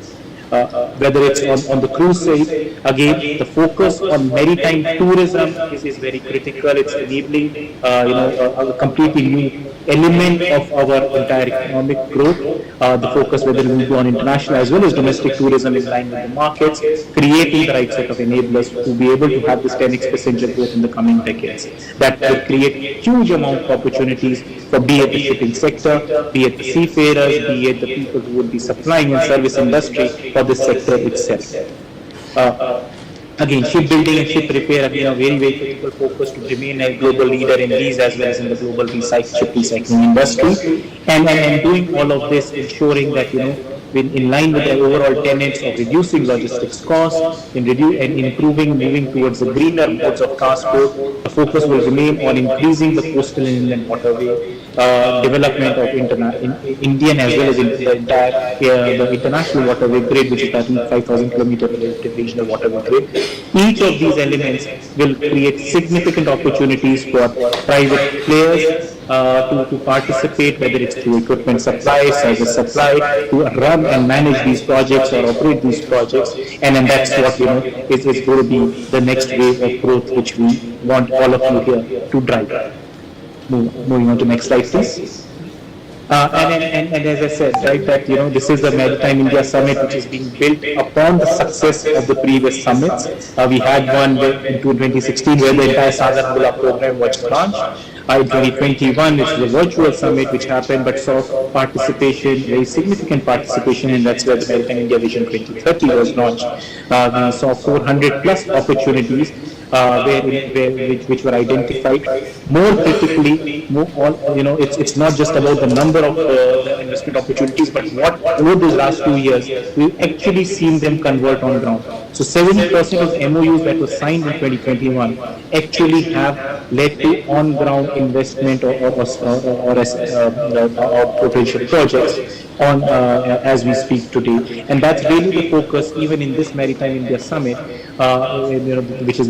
Whether it's on the cruise side, again, the focus on maritime tourism is very critical. It's enabling, a completely new element of our entire economic growth. The focus, whether it will be on international as well as domestic tourism in line with the markets, creating the right set of enablers to be able to have this 10x passenger growth in the coming decades. That will create huge amount of opportunities for be it the shipping sector, be it the seafarers, be it the people who will be supplying in service industry for this sector itself. Again, shipbuilding and ship repair have been a very, very critical focus to remain a global leader in these as well as in the global ship recycling industry. And doing all of this, ensuring that, in line with the overall tenets of reducing logistics costs, and improving, moving towards the greener modes of transport, the focus will remain on increasing the coastal and inland waterway development of Indian as well as in the entire the international waterway grid, which is I think 5,000 kilometer regional waterway grid. Each of these elements will create significant opportunities for private players to participate, whether it's through equipment supply, service supply, to run and manage these projects or operate these projects, and then that's what is going to be the next wave of growth which we want all of you here to drive. Moving on to next slide, please. And as I said, right, that this is the Maritime India Summit which is being built upon the success of the previous summits. We had one in 2016 where the entire Sagar Mula program was launched. In 2021, it's the virtual summit which happened, but saw participation, very significant participation, and that's where the Maritime India Vision 2030 was launched. We saw 400 plus opportunities which were identified. More critically, it's not just about the number of the investment opportunities, but what over those last 2 years, we've actually seen them convert on ground. So 70% of the MOUs that were signed in 2021 actually have led to on-ground investment or potential projects on as we speak today, and that's really the focus even in this Maritime India Summit, which is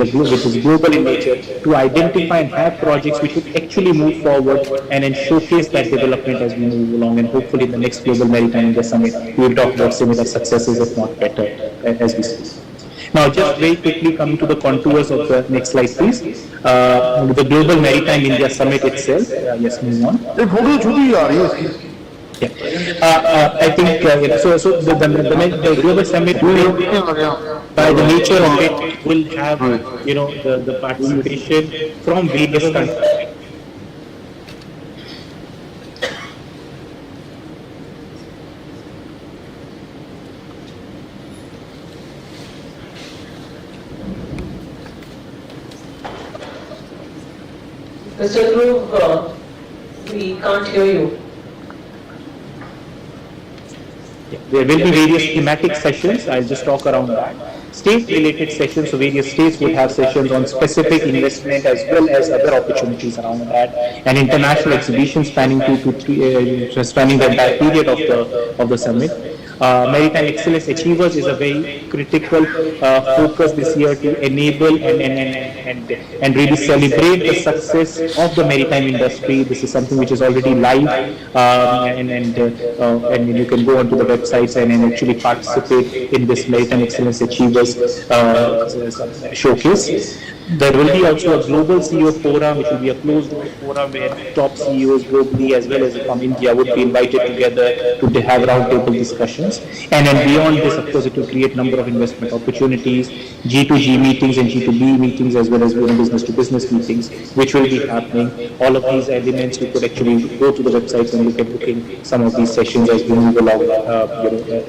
global in nature, to identify and have projects which would actually move forward and then showcase that development as we move along. And hopefully, in the next Global Maritime India Summit, we will talk about similar successes, if not better, as we speak. Now, just very quickly coming to the contours of the next slide, please. The Global Maritime India Summit itself. Yes, move on. Yeah. I think so. The global summit will, by the nature of it, will have the participation from various countries. Mr. Dhruv, we can't hear you. There will be various thematic sessions. I'll just talk around that. State-related sessions, so various states would have sessions on specific investment as well as other opportunities around that. And international exhibitions spanning spanning the entire period of the summit. Maritime Excellence Achievers is a very critical focus this year to enable and really celebrate the success of the maritime industry. This is something which is already live, and you can go onto the websites and actually participate in this Maritime Excellence Achievers showcase. There will be also a global CEO forum, which will be a closed-door forum where top CEOs globally as well as from India would be invited together to have roundtable discussions. And then beyond this, of course, it will create number of investment opportunities, G2G meetings and G2B meetings as well as business-to-business meetings, which will be happening. All of these elements, you could actually go to the websites and look at booking some of these sessions as we move along,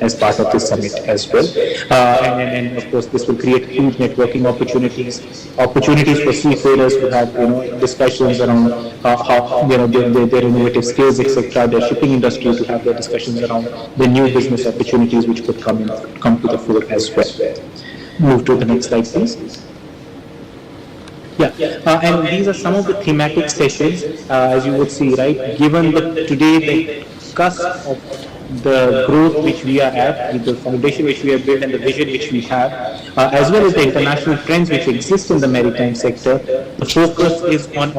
as part of this summit as well. And of course, this will create huge networking opportunities for seafarers to have discussions around how their innovative skills, etc. Their shipping industry to have their discussions around the new business opportunities which could come to the fore as well. Move to the next slide, please. Yeah, and these are some of the thematic sessions, as you would see, right? Given today the cusp of the growth which we are at, with the foundation which we have built and the vision which we have, as well as the international trends which exist in the maritime sector, the focus is on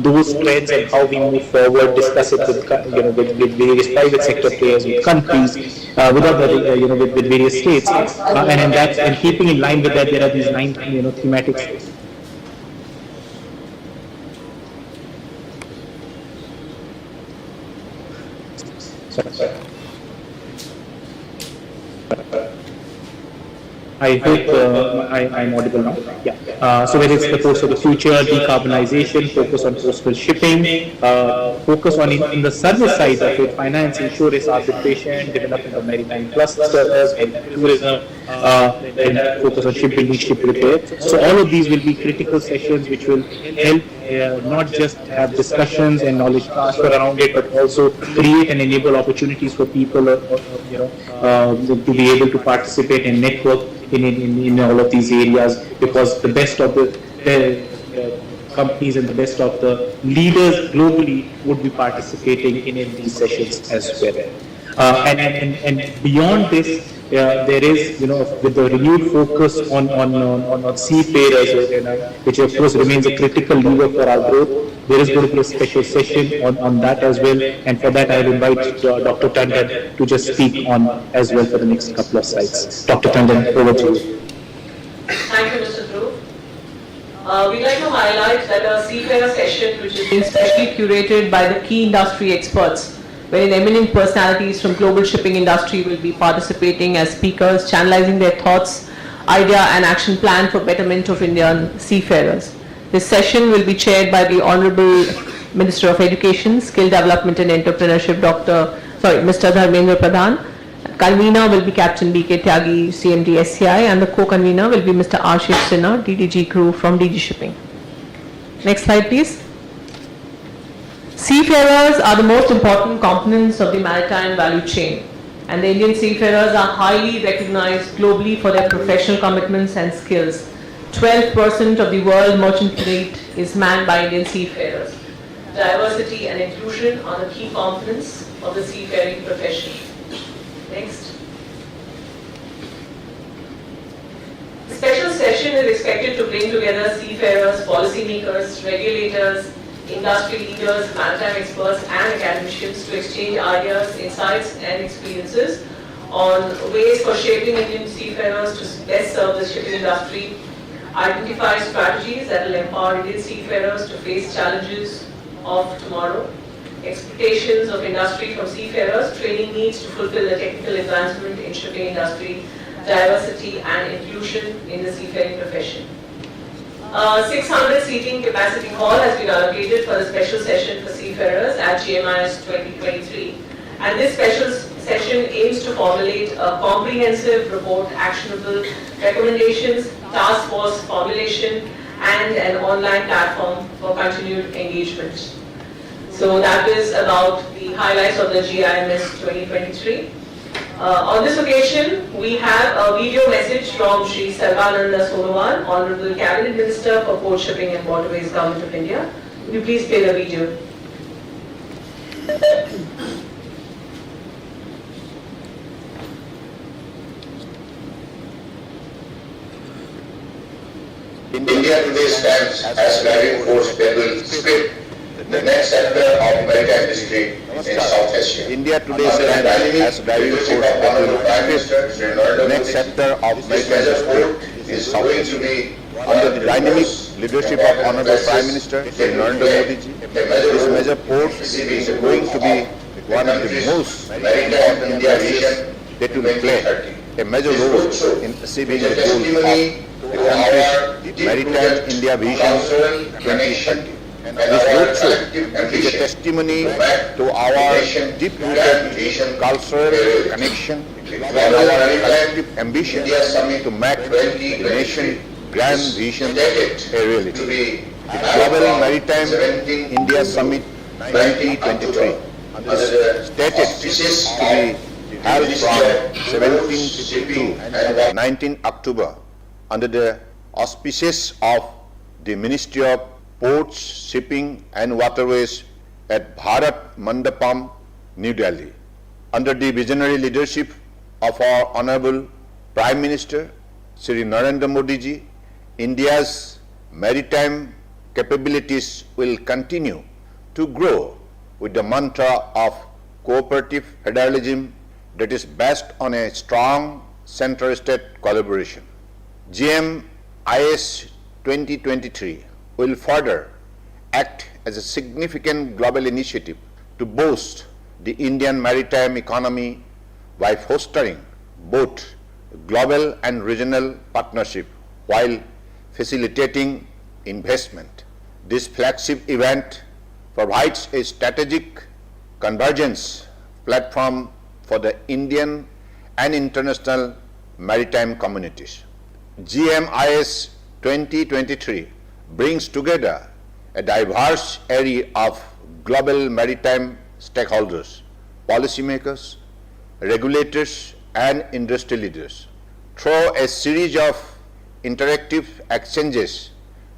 those trends and how we move forward, discuss it with various private sector players, with countries, with various states, and keeping in line with that, there are these 9 thematic. I hope I'm audible now. Yeah. So whether it's the course of the future, decarbonization, focus on coastal shipping, focus on in the service side of it, finance, insurance, arbitration, development of maritime clusters, tourism, and focus on shipbuilding, ship repair. So all of these will be critical sessions which will help not just have discussions and knowledge transfer around it, but also create and enable opportunities for people to be able to participate and network in all of these areas, because the best of the companies and the best of the leaders globally would be participating in these sessions as well. And beyond this, there is, with the renewed focus on seafarers, which of course remains a critical lever for our growth. There is going to be a special session on that as well, and for that I will invite Dr. Tandon to just speak on as well for the next couple of slides. Dr. Tandon, over to you. Thank you, Mr. Dhruv. We'd like to highlight that a seafarer session, which is being specially curated by the key industry experts, wherein eminent personalities from global shipping industry will be participating as speakers, channelizing their thoughts, idea and action plan for betterment of Indian seafarers. This session will be chaired by the Honorable Minister of Education, Skill Development and Entrepreneurship, Mr. Dharmendra Pradhan. Convener will be Captain B.K. Tyagi, CMD SCI, and the co-convener will be Mr. Ashish Sinha, DDG Crew from DG Shipping. Next slide, please. Seafarers are the most important components of the maritime value chain. and the Indian seafarers are highly recognized globally for their professional commitments and skills. 12% of the world merchant fleet is manned by Indian seafarers. Diversity and inclusion are the key components of the seafaring profession. Next. The special session is expected to bring together seafarers, policymakers, regulators, industry leaders, maritime experts and academicians to exchange ideas, insights and experiences on ways for shaping Indian seafarers to best serve the shipping industry, identify strategies that will empower Indian seafarers to face challenges of tomorrow, expectations of industry from seafarers, training needs to fulfill the technical advancement in shipping industry, diversity and inclusion in the seafaring profession. 600 seating capacity hall has been allocated for the special session for seafarers at GMIS-2023, and this special session aims to formulate a comprehensive report, actionable recommendations, task force formulation and an online platform for continued engagement. So that is about the highlights of the GMIS 2023. On this occasion, we have a video message from Shri Sarvananda Sonowal, Honorable Cabinet Minister for Port Shipping and Waterways, Government of India. Will you please play the video? India today stands as driving force that will shape the next chapter of maritime history in South Asia. India today stands as driving force that will shape the next chapter of maritime history in South Asia. Under the dynamic leadership of Honorable Prime Minister Shri Narendra Modi ji, this major port is going to be one of the most important areas that will play a major role in achieving the goal of the country's Maritime India Vision 2030. This roadshow is a testimony to our deep-rooted cultural connection and our collective ambition to make the nation's grand vision a reality. The Global Maritime India Summit 2023 is stated to be held from 17th to 19 October under the auspices of the Ministry of Ports, Shipping and Waterways at Bharat Mandapam, New Delhi. Under the visionary leadership of our Honorable Prime Minister Shri Narendra Modi ji, India's maritime capabilities will continue to grow with the mantra of cooperative federalism that is based on a strong center-state collaboration. GMIS 2023 will further act as a significant global initiative to boost the Indian maritime economy by fostering both global and regional partnership while facilitating investment. This flagship event provides a strategic convergence platform for the Indian and international maritime communities. GMIS 2023 brings together a diverse array of global maritime stakeholders, policymakers, regulators, and industry leaders. Through a series of interactive exchanges,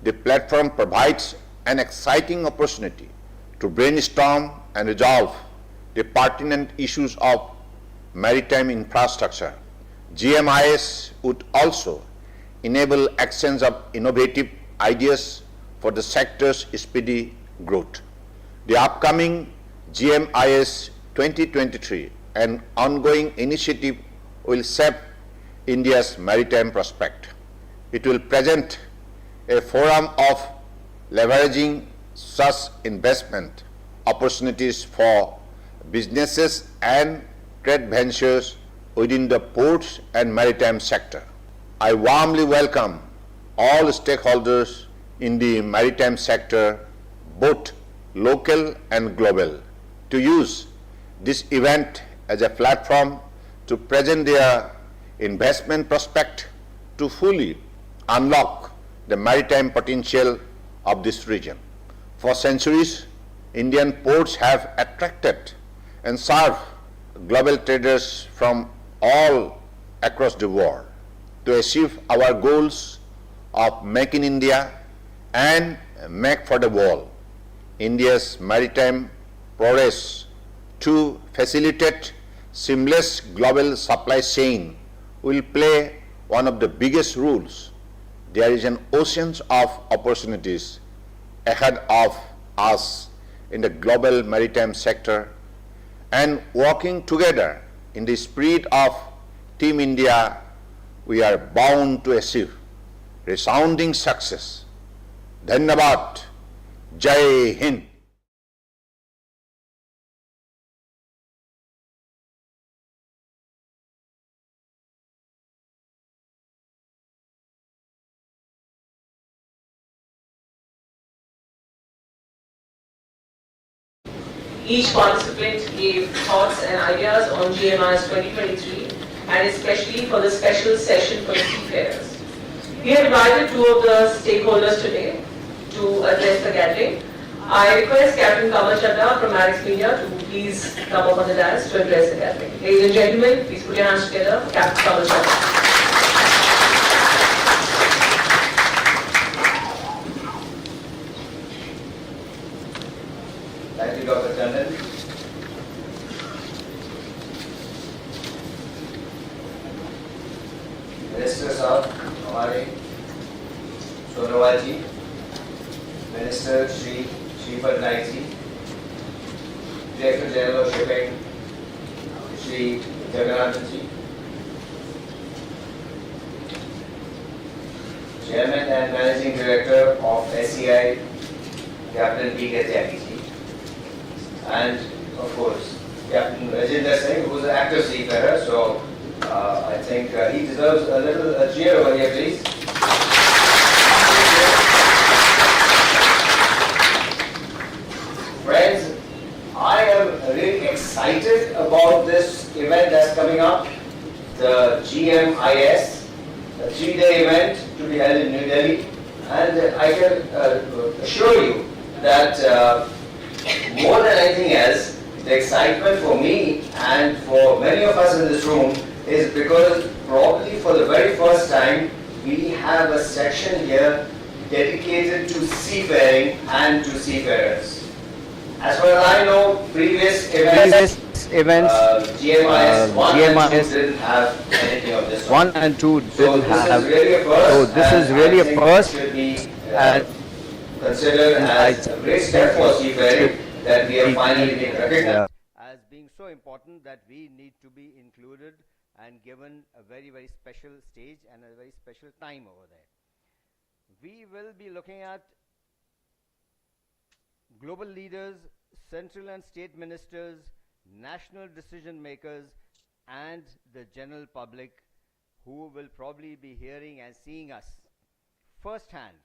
the platform provides an exciting opportunity to brainstorm and resolve the pertinent issues of maritime infrastructure. GMIS would also enable exchange of innovative ideas for the sector's speedy growth. The upcoming GMIS 2023 and ongoing initiative will shape India's maritime prospect. It will present a forum of leveraging such investment opportunities for businesses and trade ventures within the ports and maritime sector. I warmly welcome all stakeholders in the maritime sector, both local and global, to use this event as a platform to present their investment prospect to fully unlock the maritime potential of this region. For centuries, Indian ports have attracted and served global traders from all across the world to achieve our goals of Make in India and Make for the World. India's maritime progress to facilitate seamless global supply chain will play one of the biggest roles. There is an ocean of opportunities ahead of us in the global maritime sector, and working together in the spirit of Team India, we are bound to achieve resounding success. Dhanyavad. Jai Hind. Each participant gave thoughts and ideas on GMIS-2023 and especially for the special session for seafarers. We have invited two of the stakeholders today to address the gathering. I request Captain Kamal Chadda from Maritime Media to please come up on the dais to address the gathering. Ladies and gentlemen, please put your hands together for Captain Kamal Chadda. Thank you, Dr. Tandon. Minister साहब हमारे Sonowal ji, minister Shri Shripad Naik ji, director general of shipping Shri Jagannathan ji, chairman and managing director of SCI captain P. Gatyagi ji, and of course Captain Rajinder Singh, who is an active seafarer, so I think he deserves a little cheer over here, please. Friends, I am really excited about this event that's coming up, the GMIS, a 3-day event to be held in New Delhi, and I can assure you that more than anything else, the excitement for me and for many of us in this room is because probably for the very first time we have a section here dedicated to seafaring and to seafarers. As far as I know, previous events GMIS 1 and 2 didn't have anything of this. 1 and 2 didn't have. So this is really a first. Should be considered as a great step for seafaring that we have finally been recognized as being so important that we need to be included and given a very, very special stage and a very special time over there. We will be looking at global leaders, central and state ministers, national decision makers, and the general public who will probably be hearing and seeing us firsthand.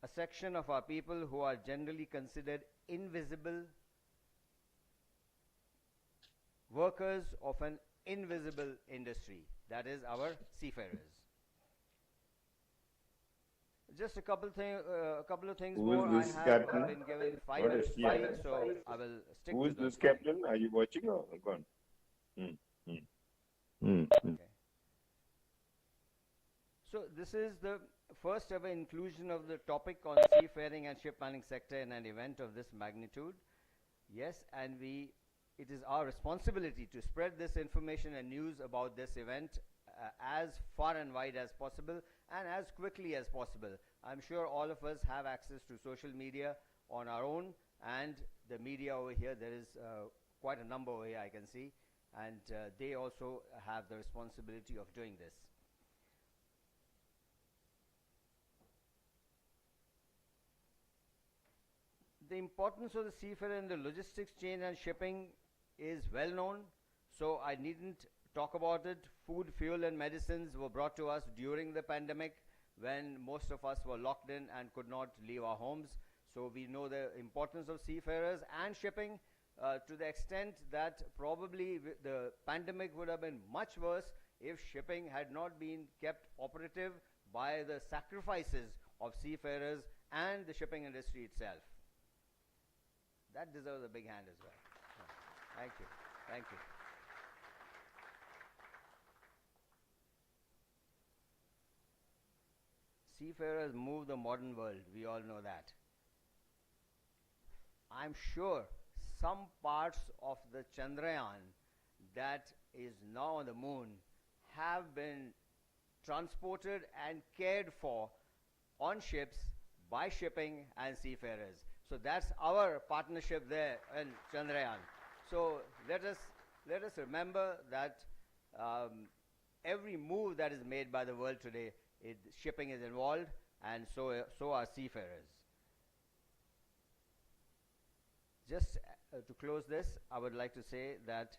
A section of our people who are generally considered invisible workers of an invisible industry, that is our seafarers. Just a couple of things more. I have been given 5 minutes, so I will stick to Who is those this captain? Are you watching or gone? Okay. So this is the first ever inclusion of the topic on seafaring and ship planning sector in an event of this magnitude. Yes, and it is our responsibility to spread this information and news about this event as far and wide as possible and as quickly as possible. I'm sure all of us have access to social media on our own, and the media over here, there is quite a number over here I can see, and they also have the responsibility of doing this. The importance of the seafarer in the logistics chain and shipping is well known, so I needn't talk about it. Food, fuel and medicines were brought to us during the pandemic when most of us were locked in and could not leave our homes. So we know the importance of seafarers and shipping to the extent that probably the pandemic would have been much worse if shipping had not been kept operative by the sacrifices of seafarers and the shipping industry itself. That deserves a big hand as well. Thank you. Thank you. seafarers move the modern world. We all know that. I'm sure some parts of the Chandrayaan that is now on the moon have been transported and cared for on ships by shipping and seafarers. So that's our partnership there in Chandrayaan. So let us remember that every move that is made by the world today, shipping is involved, and so are seafarers. Just to close this, I would like to say that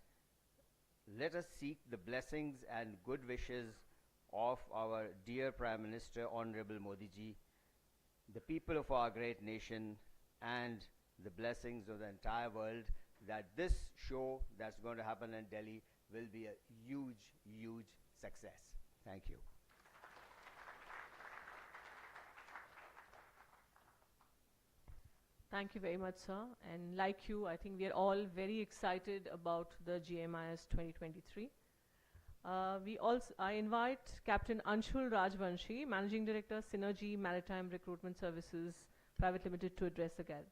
let us seek the blessings and good wishes of our dear Prime Minister, Honorable Modi ji, the people of our great nation, and the blessings of the entire world, that this show that's going to happen in Delhi will be a huge, huge success. Thank you. Thank you very much, sir. And like you, I think we are all very excited about the GMIS 2023. I invite Captain Anshul Rajvanshi, Managing Director, Synergy Maritime Recruitment Services Private Limited, to address the gathering.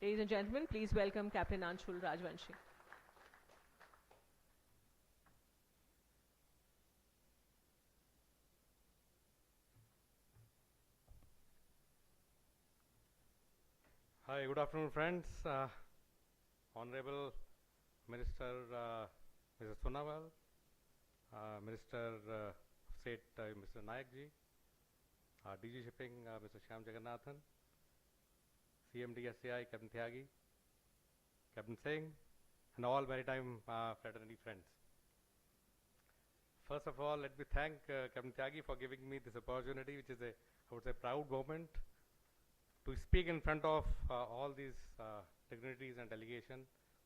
Ladies and gentlemen, please welcome Captain Anshul Rajvanshi. Hi, good afternoon, friends. Honorable Minister Mr. Sonawal, Minister of State Mr. Nayak ji, DG Shipping Mr. Shyam Jagannathan, CMD SAI Captain Tyagi, Captain Singh, and all maritime fraternity friends. First of all, let me thank Captain Tyagi for giving me this opportunity, which is a, I would say, proud moment to speak in front of all these dignitaries and delegation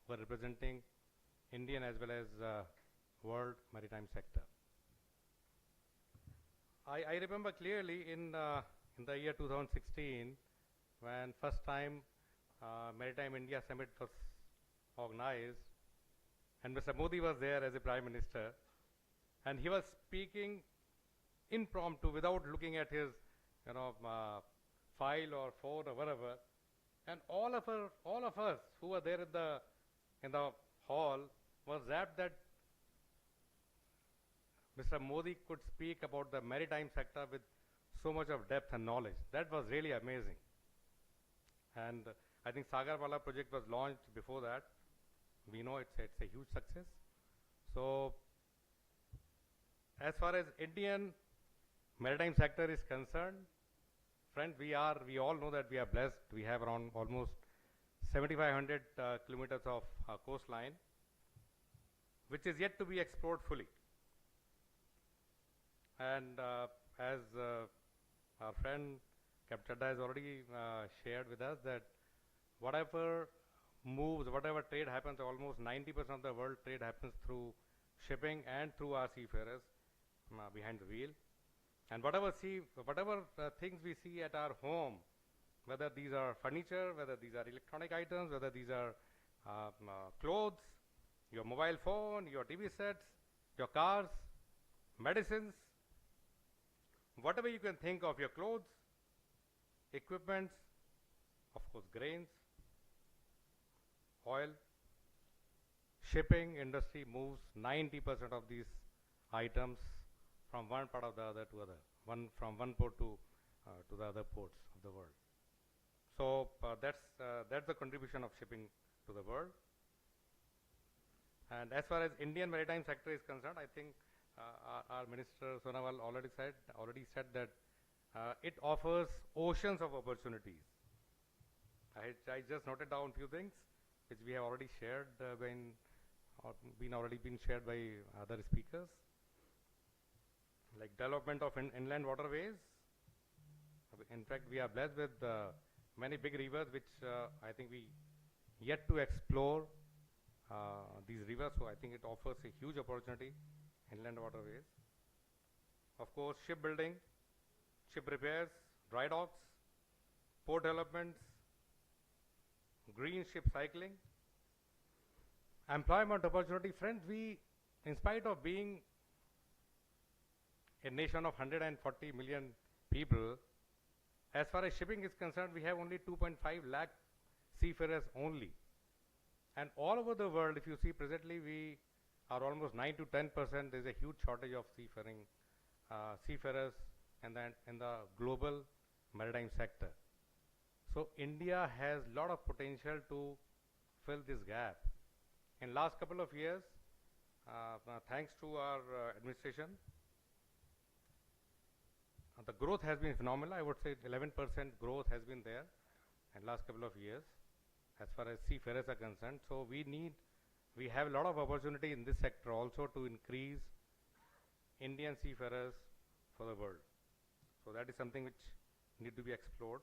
who are representing Indian as well as world maritime sector. I remember clearly in the year 2016, when first time Maritime India Summit was organized, and Mr. Modi was there as a Prime Minister, and he was speaking impromptu without looking at his, file or phone or whatever, and all of us who were there in the hall was rapt that Mr. Modi could speak about the maritime sector with so much of depth and knowledge. That was really amazing. And I think Sagarwala project was launched before that. We know it's a huge success. So as far as Indian maritime sector is concerned, friends, we all know that we are blessed. We have around almost 7,500 kilometers of coastline, which is yet to be explored fully. And as our friend Captain Chadda has already shared with us, that whatever moves, whatever trade happens, almost 90% of the world trade happens through shipping and through our seafarers behind the wheel. And whatever things we see at our home, whether these are furniture, whether these are electronic items, whether these are clothes, your mobile phone, your TV sets, your cars, medicines, whatever you can think of, your clothes, equipments, of course grains, oil, shipping industry moves 90% of these items from one part of the other to other, from one port to the other ports of the world. So that's the contribution of shipping to the world. And as far as Indian maritime sector is concerned, I think our Minister Sonawal already said that it offers oceans of opportunities. I just noted down few things which we have already shared been shared by other speakers, like development of inland waterways. In fact, we are blessed with many big rivers which I think we yet to explore these rivers, so I think it offers a huge opportunity, inland waterways. Of course, shipbuilding, ship repairs, dry docks, port developments, green ship cycling, employment opportunity. Friends, we, in spite of being a nation of 140 million people, as far as shipping is concerned, we have only 2.5 lakh seafarers only. And all over the world, if you see presently, we are almost 9 to 10%. There's a huge shortage of seafarers in the global maritime sector. So India has a lot of potential to fill this gap. In last couple of years, thanks to our administration, the growth has been phenomenal. I would say 11% growth has been there in last couple of years as far as seafarers are concerned. So we have a lot of opportunity in this sector also to increase Indian seafarers for the world. So that is something which need to be explored.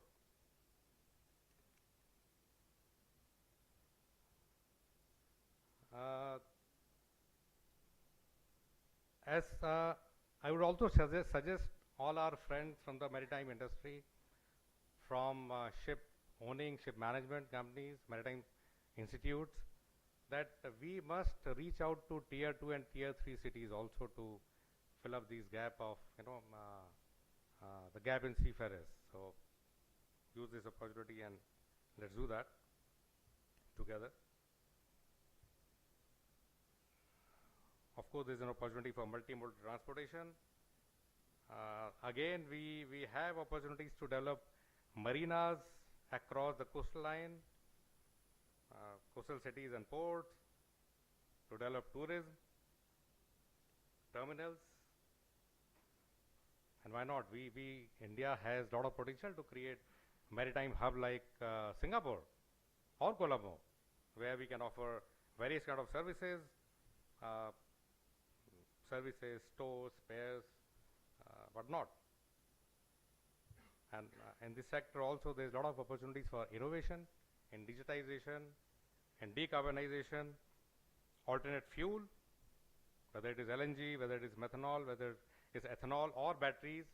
I would also suggest all our friends from the maritime industry, from ship owning, ship management companies, maritime institutes, that we must reach out to tier 2 and tier 3 cities also to fill up these gap of, the gap in seafarers. So use this opportunity and let's do that together. Of course, there is an opportunity for multimodal transportation. Again, we have opportunities to develop marinas across the coastal line, coastal cities and ports, to develop tourism, terminals, and why not? India has a lot of potential to create maritime hub like Singapore or Colombo, where we can offer various kind of services, stores, spares, whatnot. And in this sector also, there is a lot of opportunities for innovation in digitization and decarbonization, alternate fuel, whether it is LNG, whether it is methanol, whether it is ethanol or batteries,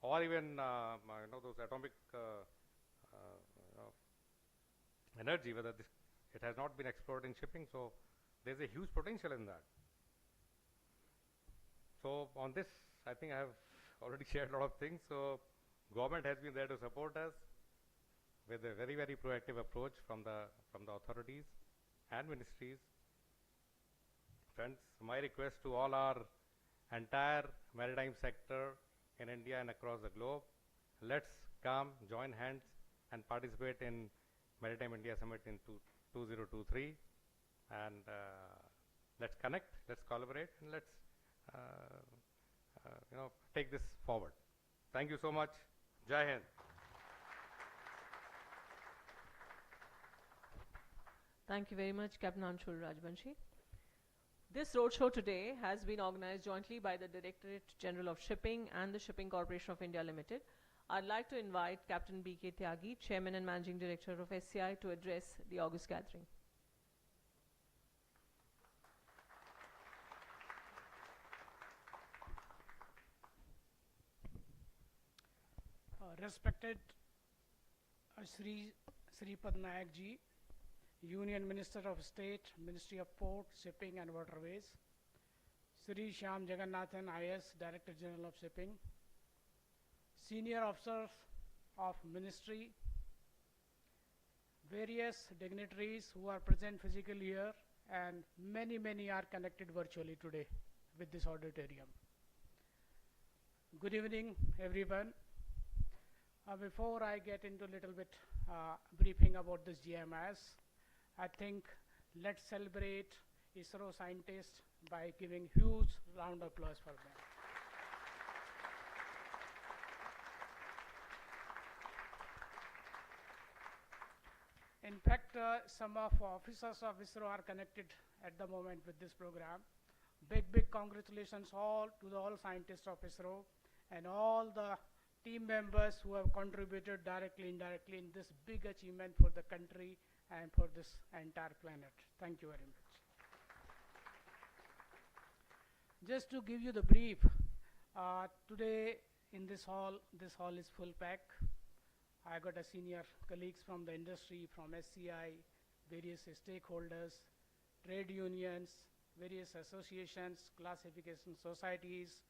or even those atomic energy, whether it has not been explored in shipping. So there is a huge potential in that. So on this, I think I have already shared a lot of things. So government has been there to support us with a very, very proactive approach from the authorities and ministries. Friends, my request to all our entire maritime sector in India and across the globe, let's come, join hands and participate in Maritime India Summit in 2023, and let's connect, let's collaborate, and let's take this forward. Thank you so much. Jai Hind. Thank you very much, Captain Anshul Rajbanshi. This roadshow today has been organized jointly by the Directorate General of Shipping and the Shipping Corporation of India Limited. I'd like to invite Captain B.K. Tyagi, Chairman and Managing Director of SCI, to address the August gathering. Respected Sri Padnayak Ji, Union Minister of State, Ministry of Port, Shipping and Waterways, Sri Shyam Jagannathan, IS, Director General of Shipping, Senior Officers of Ministry, various dignitaries who are present physically here, and many are connected virtually today with this auditorium. Good evening, everyone. Before I get into a little bit briefing about this GMIS, I think let's celebrate ISRO scientists by giving huge round of applause for them. In fact, some of officers of ISRO are connected at the moment with this program. Big congratulations all to all scientists of ISRO and all the team members who have contributed directly, indirectly in this big achievement for the country and for this entire planet. Thank you very much. Just to give you the brief, today in this hall is full pack. I got a senior colleagues from the industry, from SCI, various stakeholders, trade unions, various associations, classification societies,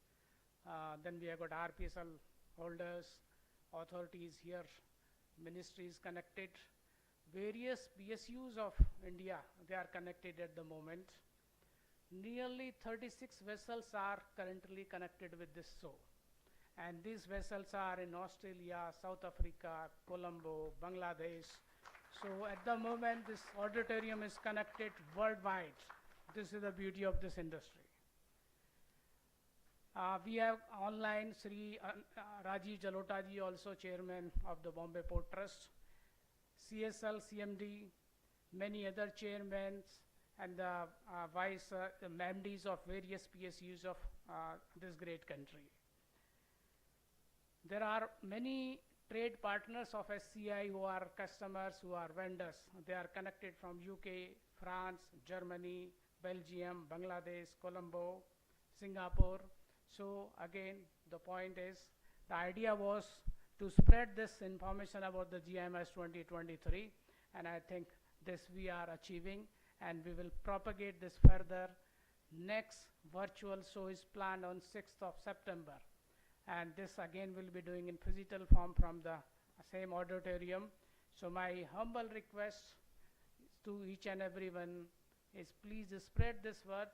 Then we have got RPSL holders, authorities here, ministries connected, various PSUs of India, they are connected at the moment. Nearly 36 vessels are currently connected with this show. And these vessels are in Australia, South Africa, Colombo, Bangladesh. So at the moment, this auditorium is connected worldwide. This is the beauty of this industry. We have online Sri Rajiv Jalota ji, also chairman of the Bombay Port Trust, CSL, CMD, many other chairmen, and the the MDs of various PSUs of this great country. There are many trade partners of SCI who are customers, who are vendors. They are connected from UK, France, Germany, Belgium, Bangladesh, Colombo, Singapore. So again, the point is, the idea was to spread this information about the GMIS 2023, and I think this we are achieving, and we will propagate this further. Next virtual show is planned on 6th of September, and this again will be doing in physical form from the same auditorium. So my humble request to each and everyone is, please spread this word,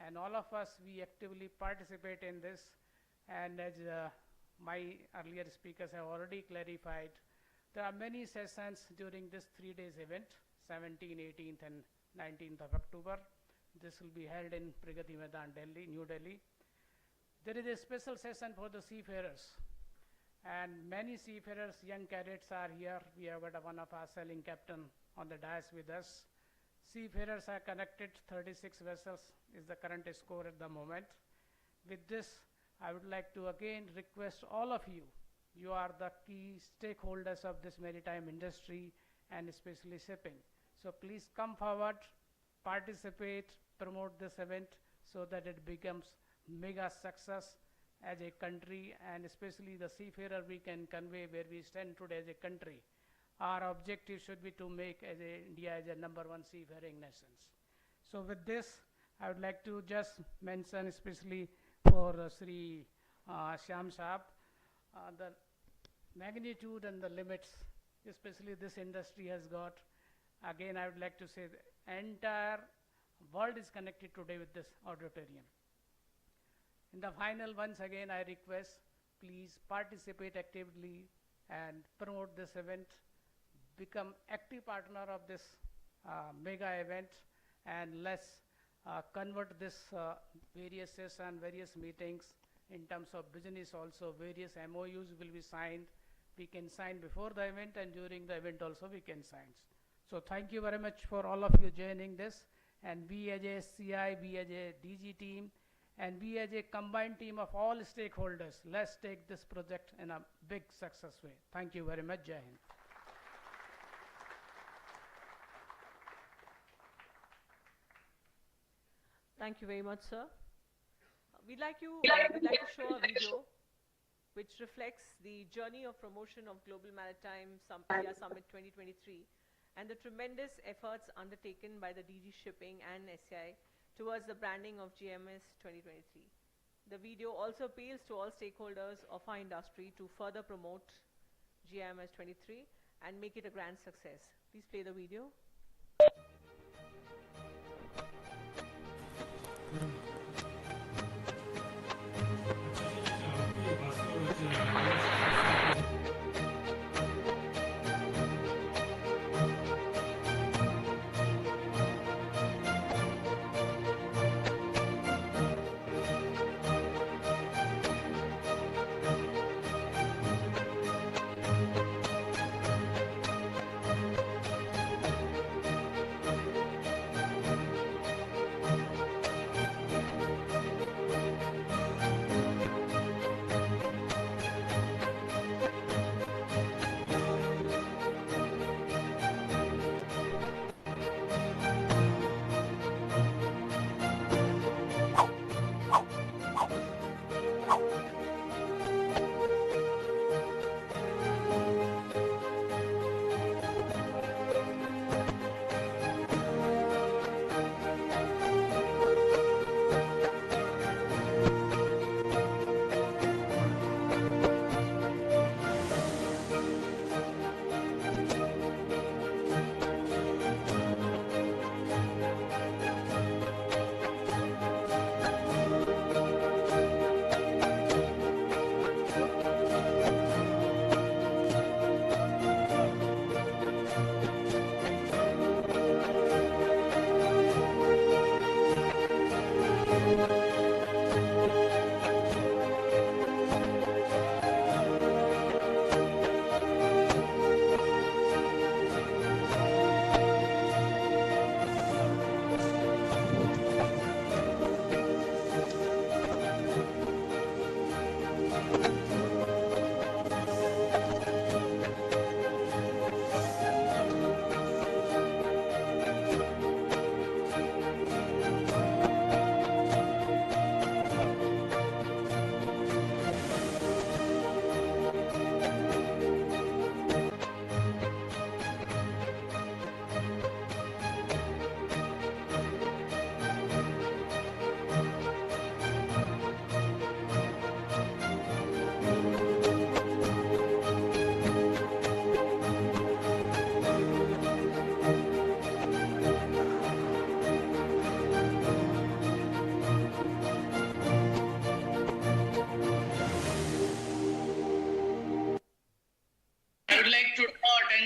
and all of us, we actively participate in this. And as my earlier speakers have already clarified, there are many sessions during this 3 days event, 17th, 18th and 19th of October. This will be held in Pragati Maidan, Delhi, New Delhi. There is a special session for the seafarers, and many seafarers, young cadets are here. We have got one of our sailing captain on the dais with us. Seafarers are connected, 36 vessels is the current score at the moment. With this, I would like to again request all of you, you are the key stakeholders of this maritime industry and especially shipping. So please come forward, participate, promote this event so that it becomes mega success as a country, and especially the seafarer we can convey where we stand today as a country. Our objective should be to make India as a #1 seafaring nations. So with this, I would like to just mention especially for Sri Shyam Saab, the magnitude and the limits, especially this industry has got. Again, I would like to say the entire world is connected today with this auditorium. In the final, once again, I request, please participate actively and promote this event. Become active partner of this mega event, and let's convert this various sessions, various meetings in terms of business also. Various MOUs will be signed. We can sign before the event, and during the event also we can sign. So thank you very much for all of you joining this, and we as a SCI, we as a DG team, and we as a combined team of all stakeholders, let's take this project in a big success way. Thank you very much. Jai Hind. Thank you very much, sir. We'd like to show a video which reflects the journey of promotion of Global Maritime India Summit 2023 and the tremendous efforts undertaken by the DG Shipping and SCI towards the branding of GMIS 2023. The video also appeals to all stakeholders of our industry to further promote GMIS 23 and make it a grand success. Please play the video.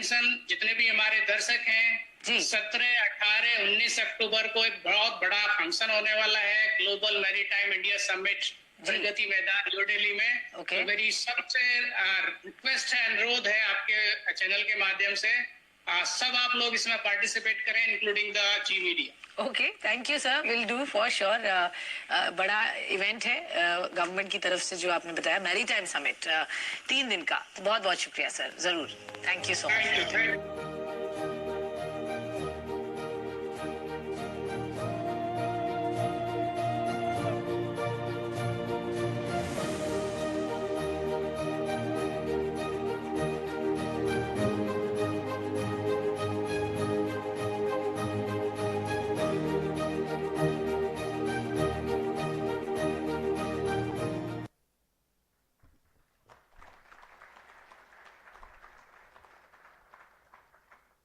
Attention जितने भी हमारे दर्शक हैं, 17, 18, 19 अक्टूबर को एक बहुत बड़ा function होने वाला है, global maritime India summit Pragati Maidan new Delhi में। तो मेरी सबसे रिक्वेस्ट है, अनुरोध है आपके चैनल के माध्यम से, सब आप लोग इसमें पार्टिसिपेट करें, including the G media. Okay, thank you sir, will do for sure. बड़ा इवेंट है गवर्नमेंट की तरफ से जो आपने बताया, मैरीटाइम समिट 3 दिन का। तो बहुत बहुत शुक्रिया सर, जरूर, thank you so much.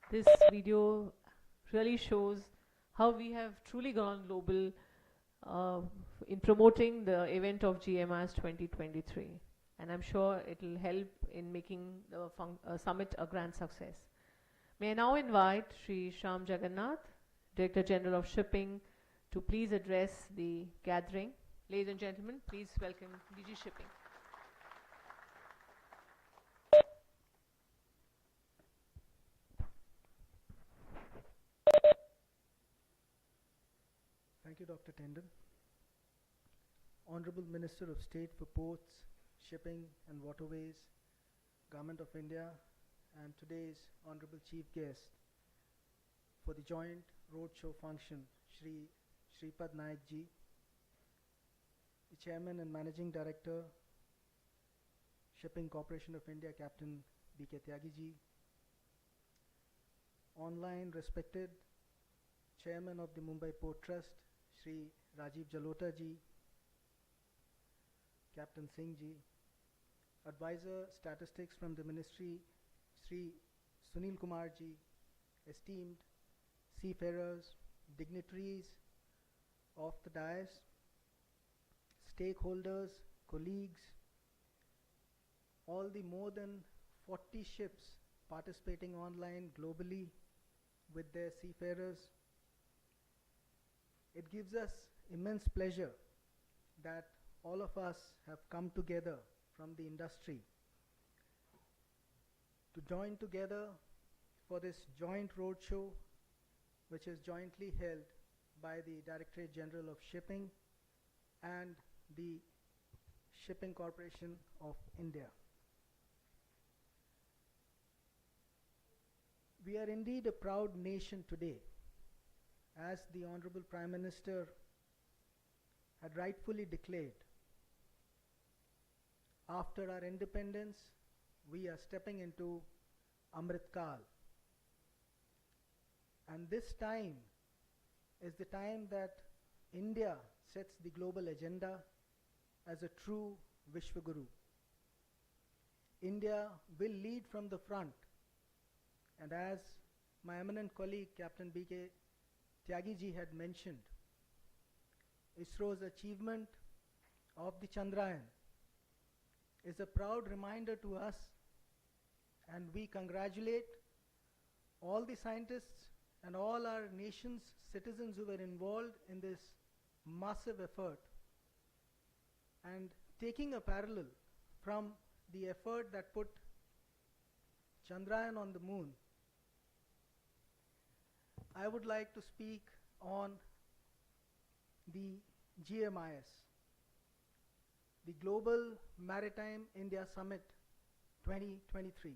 This video really shows how we have truly gone global in promoting the event of GMIS-2023, and I'm sure it will help in making the summit a grand success. May I now invite Sri Shyam Jagannath, Director General of Shipping, to please address the gathering. Ladies and gentlemen, please welcome DG Shipping. Thank you, Dr. Tendon. Honorable Minister of State for Ports, Shipping and Waterways, Government of India, and today's Honorable Chief Guest for the joint roadshow function, Shri Shripad Naik Ji, the Chairman and Managing Director, Shipping Corporation of India, Captain B.K. Tyagi Ji, online respected Chairman of the Mumbai Port Trust, Shri Rajiv Jalota Ji, Captain Singh Ji, Advisor Statistics from the Ministry, Shri Sunil Kumar Ji, esteemed seafarers, dignitaries of the dais, stakeholders, colleagues, all the more than 40 ships participating online globally with their seafarers. It gives us immense pleasure that all of us have come together from the industry to join together for this joint roadshow, which is jointly held by the Directorate General of Shipping and the Shipping Corporation of India. We are indeed a proud nation today, as the Honorable Prime Minister had rightfully declared. After our independence, we are stepping into Amrit Kal. And this time is the time that India sets the global agenda as a true Vishwaguru. India will lead from the front, and as my eminent colleague Captain B.K. Tyagi ji had mentioned, ISRO's achievement of the Chandrayaan is a proud reminder to us, and we congratulate all the scientists and all our nation's citizens who were involved in this massive effort. And taking a parallel from the effort that put Chandrayaan on the moon, I would like to speak on the GMIS, the Global Maritime India Summit 2023.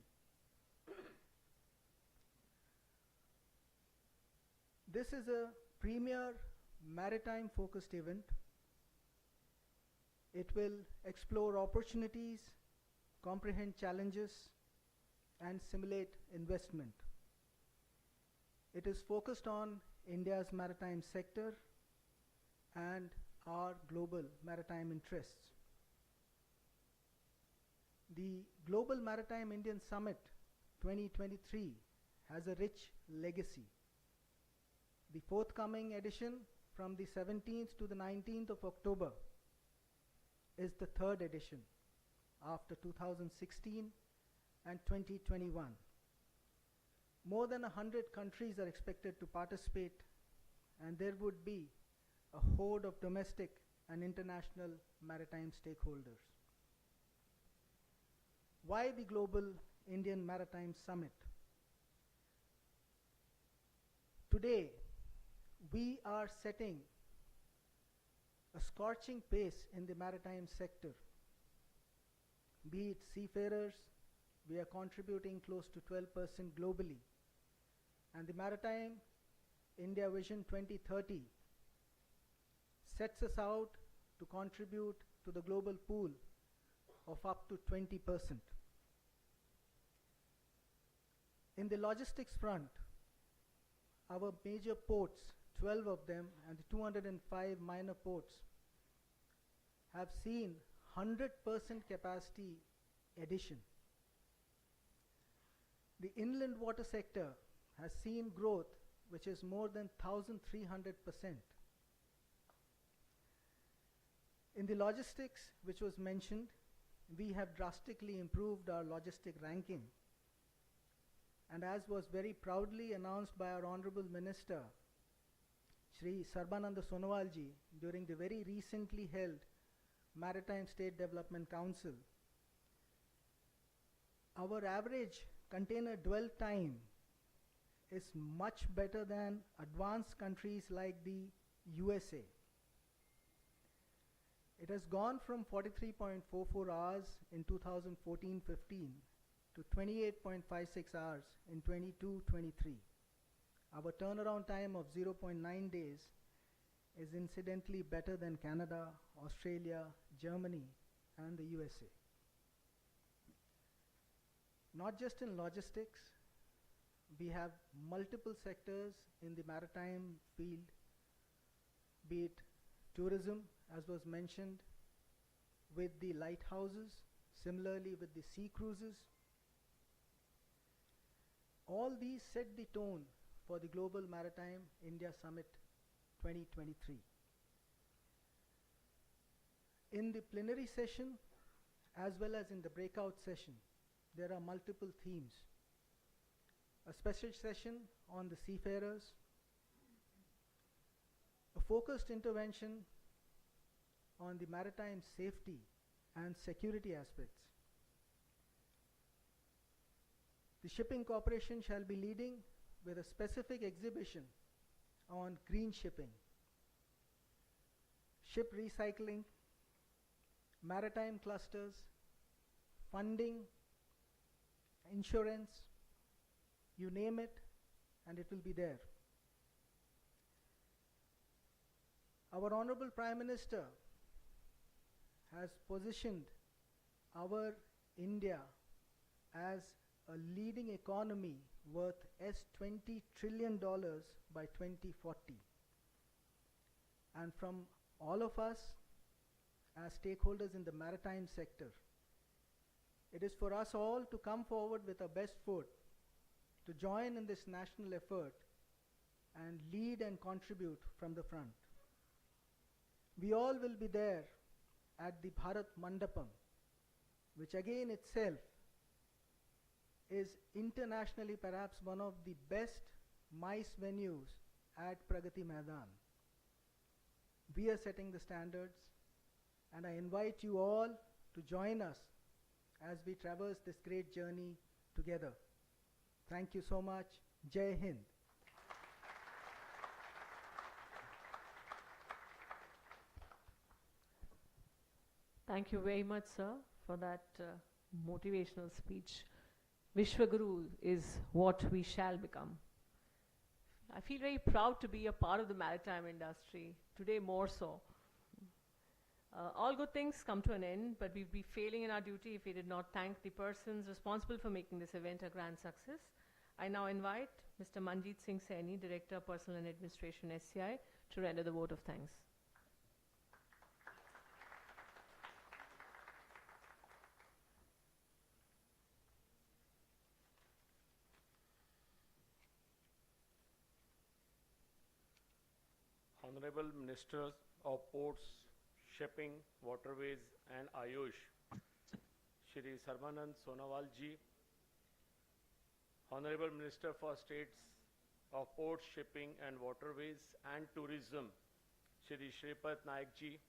This is a premier maritime focused event. It will explore opportunities, comprehend challenges, and simulate investment. It is focused on India's maritime sector and our global maritime interests. The Global Maritime Indian Summit 2023 has a rich legacy. The forthcoming edition from the 17th to the 19th of October is the third edition after 2016 and 2021. More than 100 countries are expected to participate, and there would be a horde of domestic and international maritime stakeholders. Why the Global Indian Maritime Summit? Today, we are setting a scorching pace in the maritime sector. Be it seafarers, we are contributing close to 12% globally. And the Maritime India Vision 2030 sets us out to contribute to the global pool of up to 20%. In the logistics front, our major ports, 12 of them, and the 205 minor ports have seen 100% capacity addition. The inland water sector has seen growth which is more than 1,300%. In the logistics, which was mentioned, we have drastically improved our logistic ranking. And as was very proudly announced by our Honorable Minister, Shri Sarbananda Sonowalji, during the very recently held Maritime State Development Council, our average container dwell time is much better than advanced countries like the USA. It has gone from 43.44 hours in 2014-15 to 28.56 hours in 22-23. Our turnaround time of 0.9 days is incidentally better than Canada, Australia, Germany, and the USA. Not just in logistics, we have multiple sectors in the maritime field, be it tourism, as was mentioned, with the lighthouses, similarly with the sea cruises. All these set the tone for the Global Maritime India Summit 2023. In the plenary session, as well as in the breakout session, there are multiple themes. A special session on the seafarers, a focused intervention on the maritime safety and security aspects. The Shipping Corporation shall be leading with a specific exhibition on green shipping, ship recycling, maritime clusters, funding, insurance, you name it, and it will be there. Our Honorable Prime Minister has positioned our India as a leading economy worth $20 trillion by 2040. And from all of us as stakeholders in the maritime sector, it is for us all to come forward with our best foot to join in this national effort and lead and contribute from the front. We all will be there at the Bharat Mandapam, which again itself is internationally perhaps one of the best MICE venues at Pragati Maidan. We are setting the standards, and I invite you all to join us as we traverse this great journey together. Thank you so much. Jai Hind. Thank you very much, sir, for that motivational speech. Vishwaguru is what we shall become. I feel very proud to be a part of the maritime industry, today more so. All good things come to an end, but we'd be failing in our duty if we did not thank the persons responsible for making this event a grand success. I now invite Mr. Manjeet Singh Saini, Director, Personnel and Administration, SCI, to render the vote of thanks. Honorable Ministers of Ports, Shipping, Waterways and Ayush, Shri Sarbanand Sonowal ji, Honorable Minister for States of Ports, Shipping and Waterways and Tourism, Shri Shripad Naik Ji,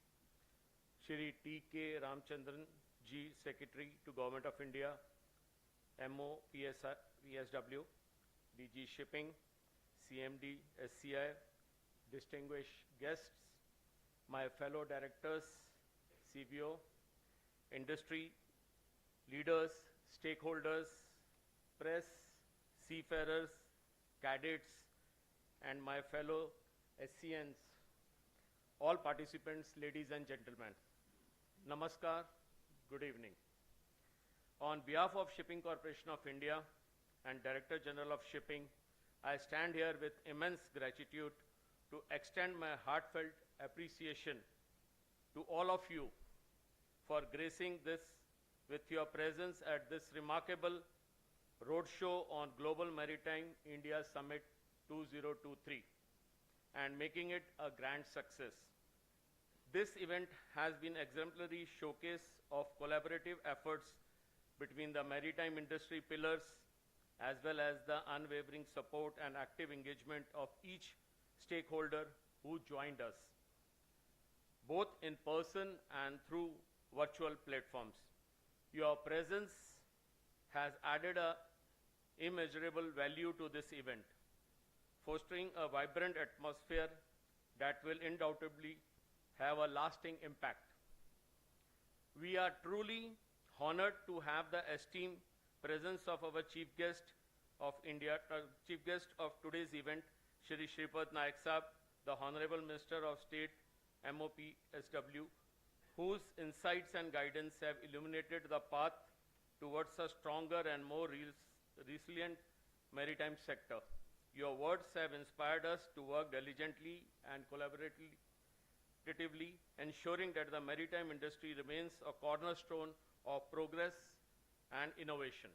Shri T.K. Ramchandran Ji, Secretary to Government of India, MO PSW, DG Shipping, CMD SCI, distinguished guests, my fellow directors, CBO, industry leaders, stakeholders, press, seafarers, cadets, and my fellow SCNs, all participants, ladies and gentlemen. Namaskar, good evening. On behalf of Shipping Corporation of India and Director General of Shipping, I stand here with immense gratitude to extend my heartfelt appreciation to all of you for gracing this with your presence at this remarkable roadshow on Global Maritime India Summit 2023 and making it a grand success. This event has been exemplary showcase of collaborative efforts between the maritime industry pillars as well as the unwavering support and active engagement of each stakeholder who joined us, both in person and through virtual platforms. Your presence has added a immeasurable value to this event, fostering a vibrant atmosphere that will undoubtedly have a lasting impact. We are truly honored to have the esteemed presence of our Chief Guest of today's event, Shri Shripad Naik Sahab, the Honorable Minister of State, MOPSW, whose insights and guidance have illuminated the path towards a stronger and more resilient maritime sector. Your words have inspired us to work diligently and collaboratively, ensuring that the maritime industry remains a cornerstone of progress and innovation.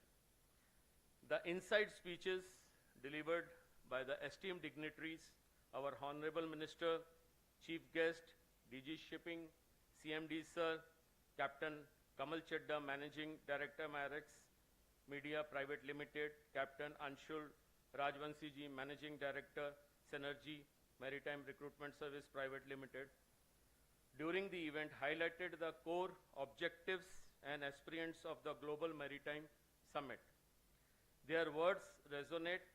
The insight speeches delivered by the esteemed dignitaries, our Honorable Minister, Chief Guest, DG Shipping, CMD Sir, Captain Kamal Chedda, Managing Director, Marex Media Private Limited, Captain Anshul Rajvanshi Ji, Managing Director, Synergy Maritime Recruitment Service Private Limited, during the event highlighted the core objectives and aspirations of the Global Maritime Summit. Their words resonate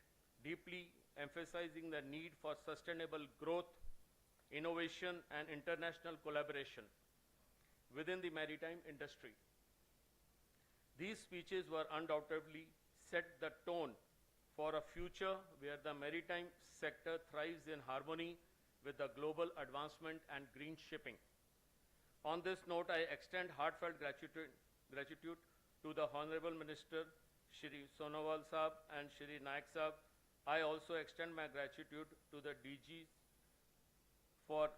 deeply, emphasizing the need for sustainable growth, innovation, and international collaboration within the maritime industry. These speeches were undoubtedly set the tone for a future where the maritime sector thrives in harmony with the global advancement and green shipping. On this note, I extend heartfelt gratitude to the Honorable Minister, Shri Sonowal Sahab and Shri Naik Sahab. I also extend my gratitude to the DGs for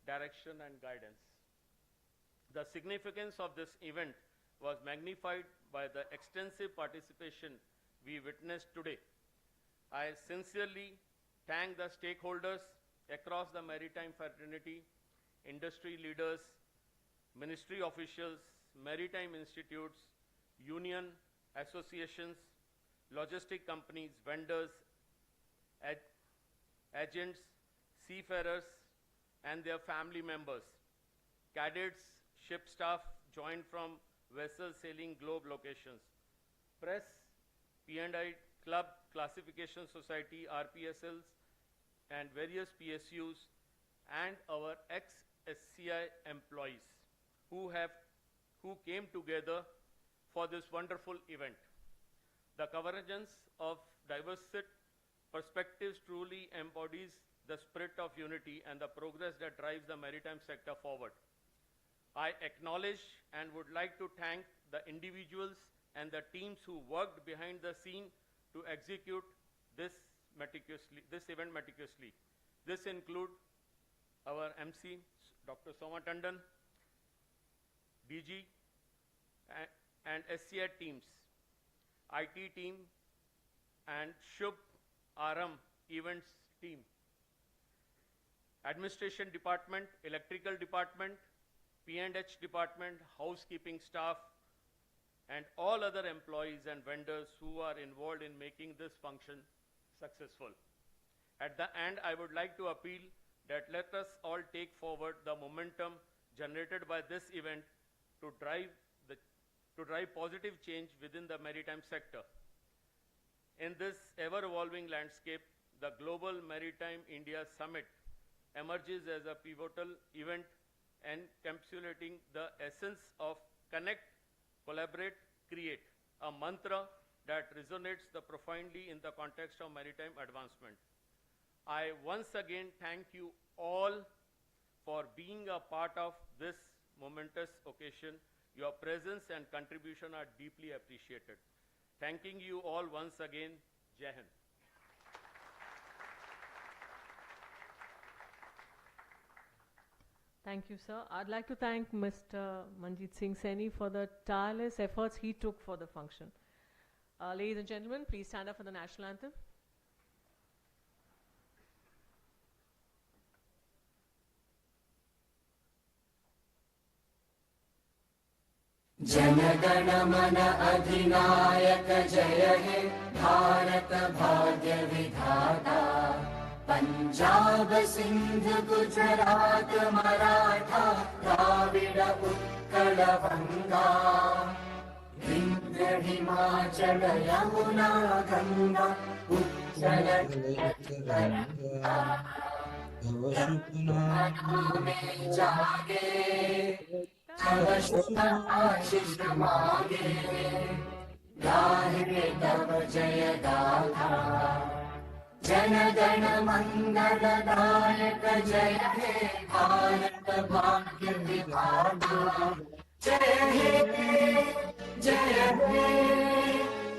direction and guidance. The significance of this event was magnified by the extensive participation we witnessed today. I sincerely thank the stakeholders across the maritime fraternity, industry leaders, ministry officials, maritime institutes, union, associations, logistic companies, vendors, agents, seafarers, and their family members, cadets, ship staff joined from vessel sailing globe locations, press, P&I Club, Classification Society, RPSLs, and various PSUs, and our ex-SCI employees who came together for this wonderful event. The convergence of diverse perspectives truly embodies the spirit of unity and the progress that drives the maritime sector forward. I acknowledge and would like to thank the individuals and the teams who worked behind the scene to execute this event meticulously. This include our MC, Dr. Soma Tandon, DG, and SCI teams, IT team, and Shubh Aram events team, administration department, electrical department, P&H department, housekeeping staff, and all other employees and vendors who are involved in making this function successful. At the end, I would like to appeal that let us all take forward the momentum generated by this event to drive positive change within the maritime sector. In this ever-evolving landscape, the Global Maritime India Summit emerges as a pivotal event encapsulating the essence of connect, collaborate, create, a mantra that resonates profoundly in the context of maritime advancement. I once again thank you all for being a part of this momentous occasion. Your presence and contribution are deeply appreciated. Thanking you all once again. Jai Hind. Thank you, sir. I'd like to thank Mr. Manjeet Singh Saini for the tireless efforts he took for the function. Ladies and gentlemen, please stand up for the national anthem. जनगण मन अधिनायक जय हे भारत भाग्य विधाता पंजाब सिंध गुजरात मराठा द्राविड उत्कल गंगा विंध्य हिमाचल यमुना गंगा उज्जल तरंगा में जागे तब शुभ आशीष मांगे गाहे तब जय गाथा जन गण मंगल दायक जय हे भारत भाग्य विधाता जय हे जय हे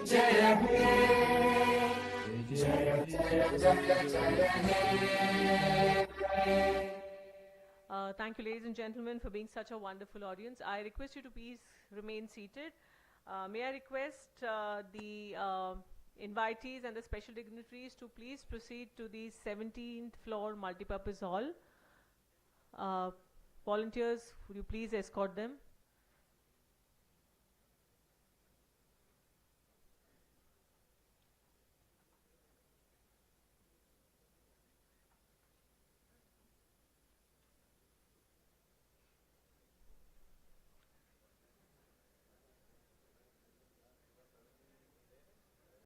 जय हे जय जय जय जय हे। Thank you, ladies and gentlemen, for being such a wonderful audience. I request you to please remain seated. May I request the invitees and the special dignitaries to please proceed to the 17th floor multipurpose hall. Volunteers, would you please escort them?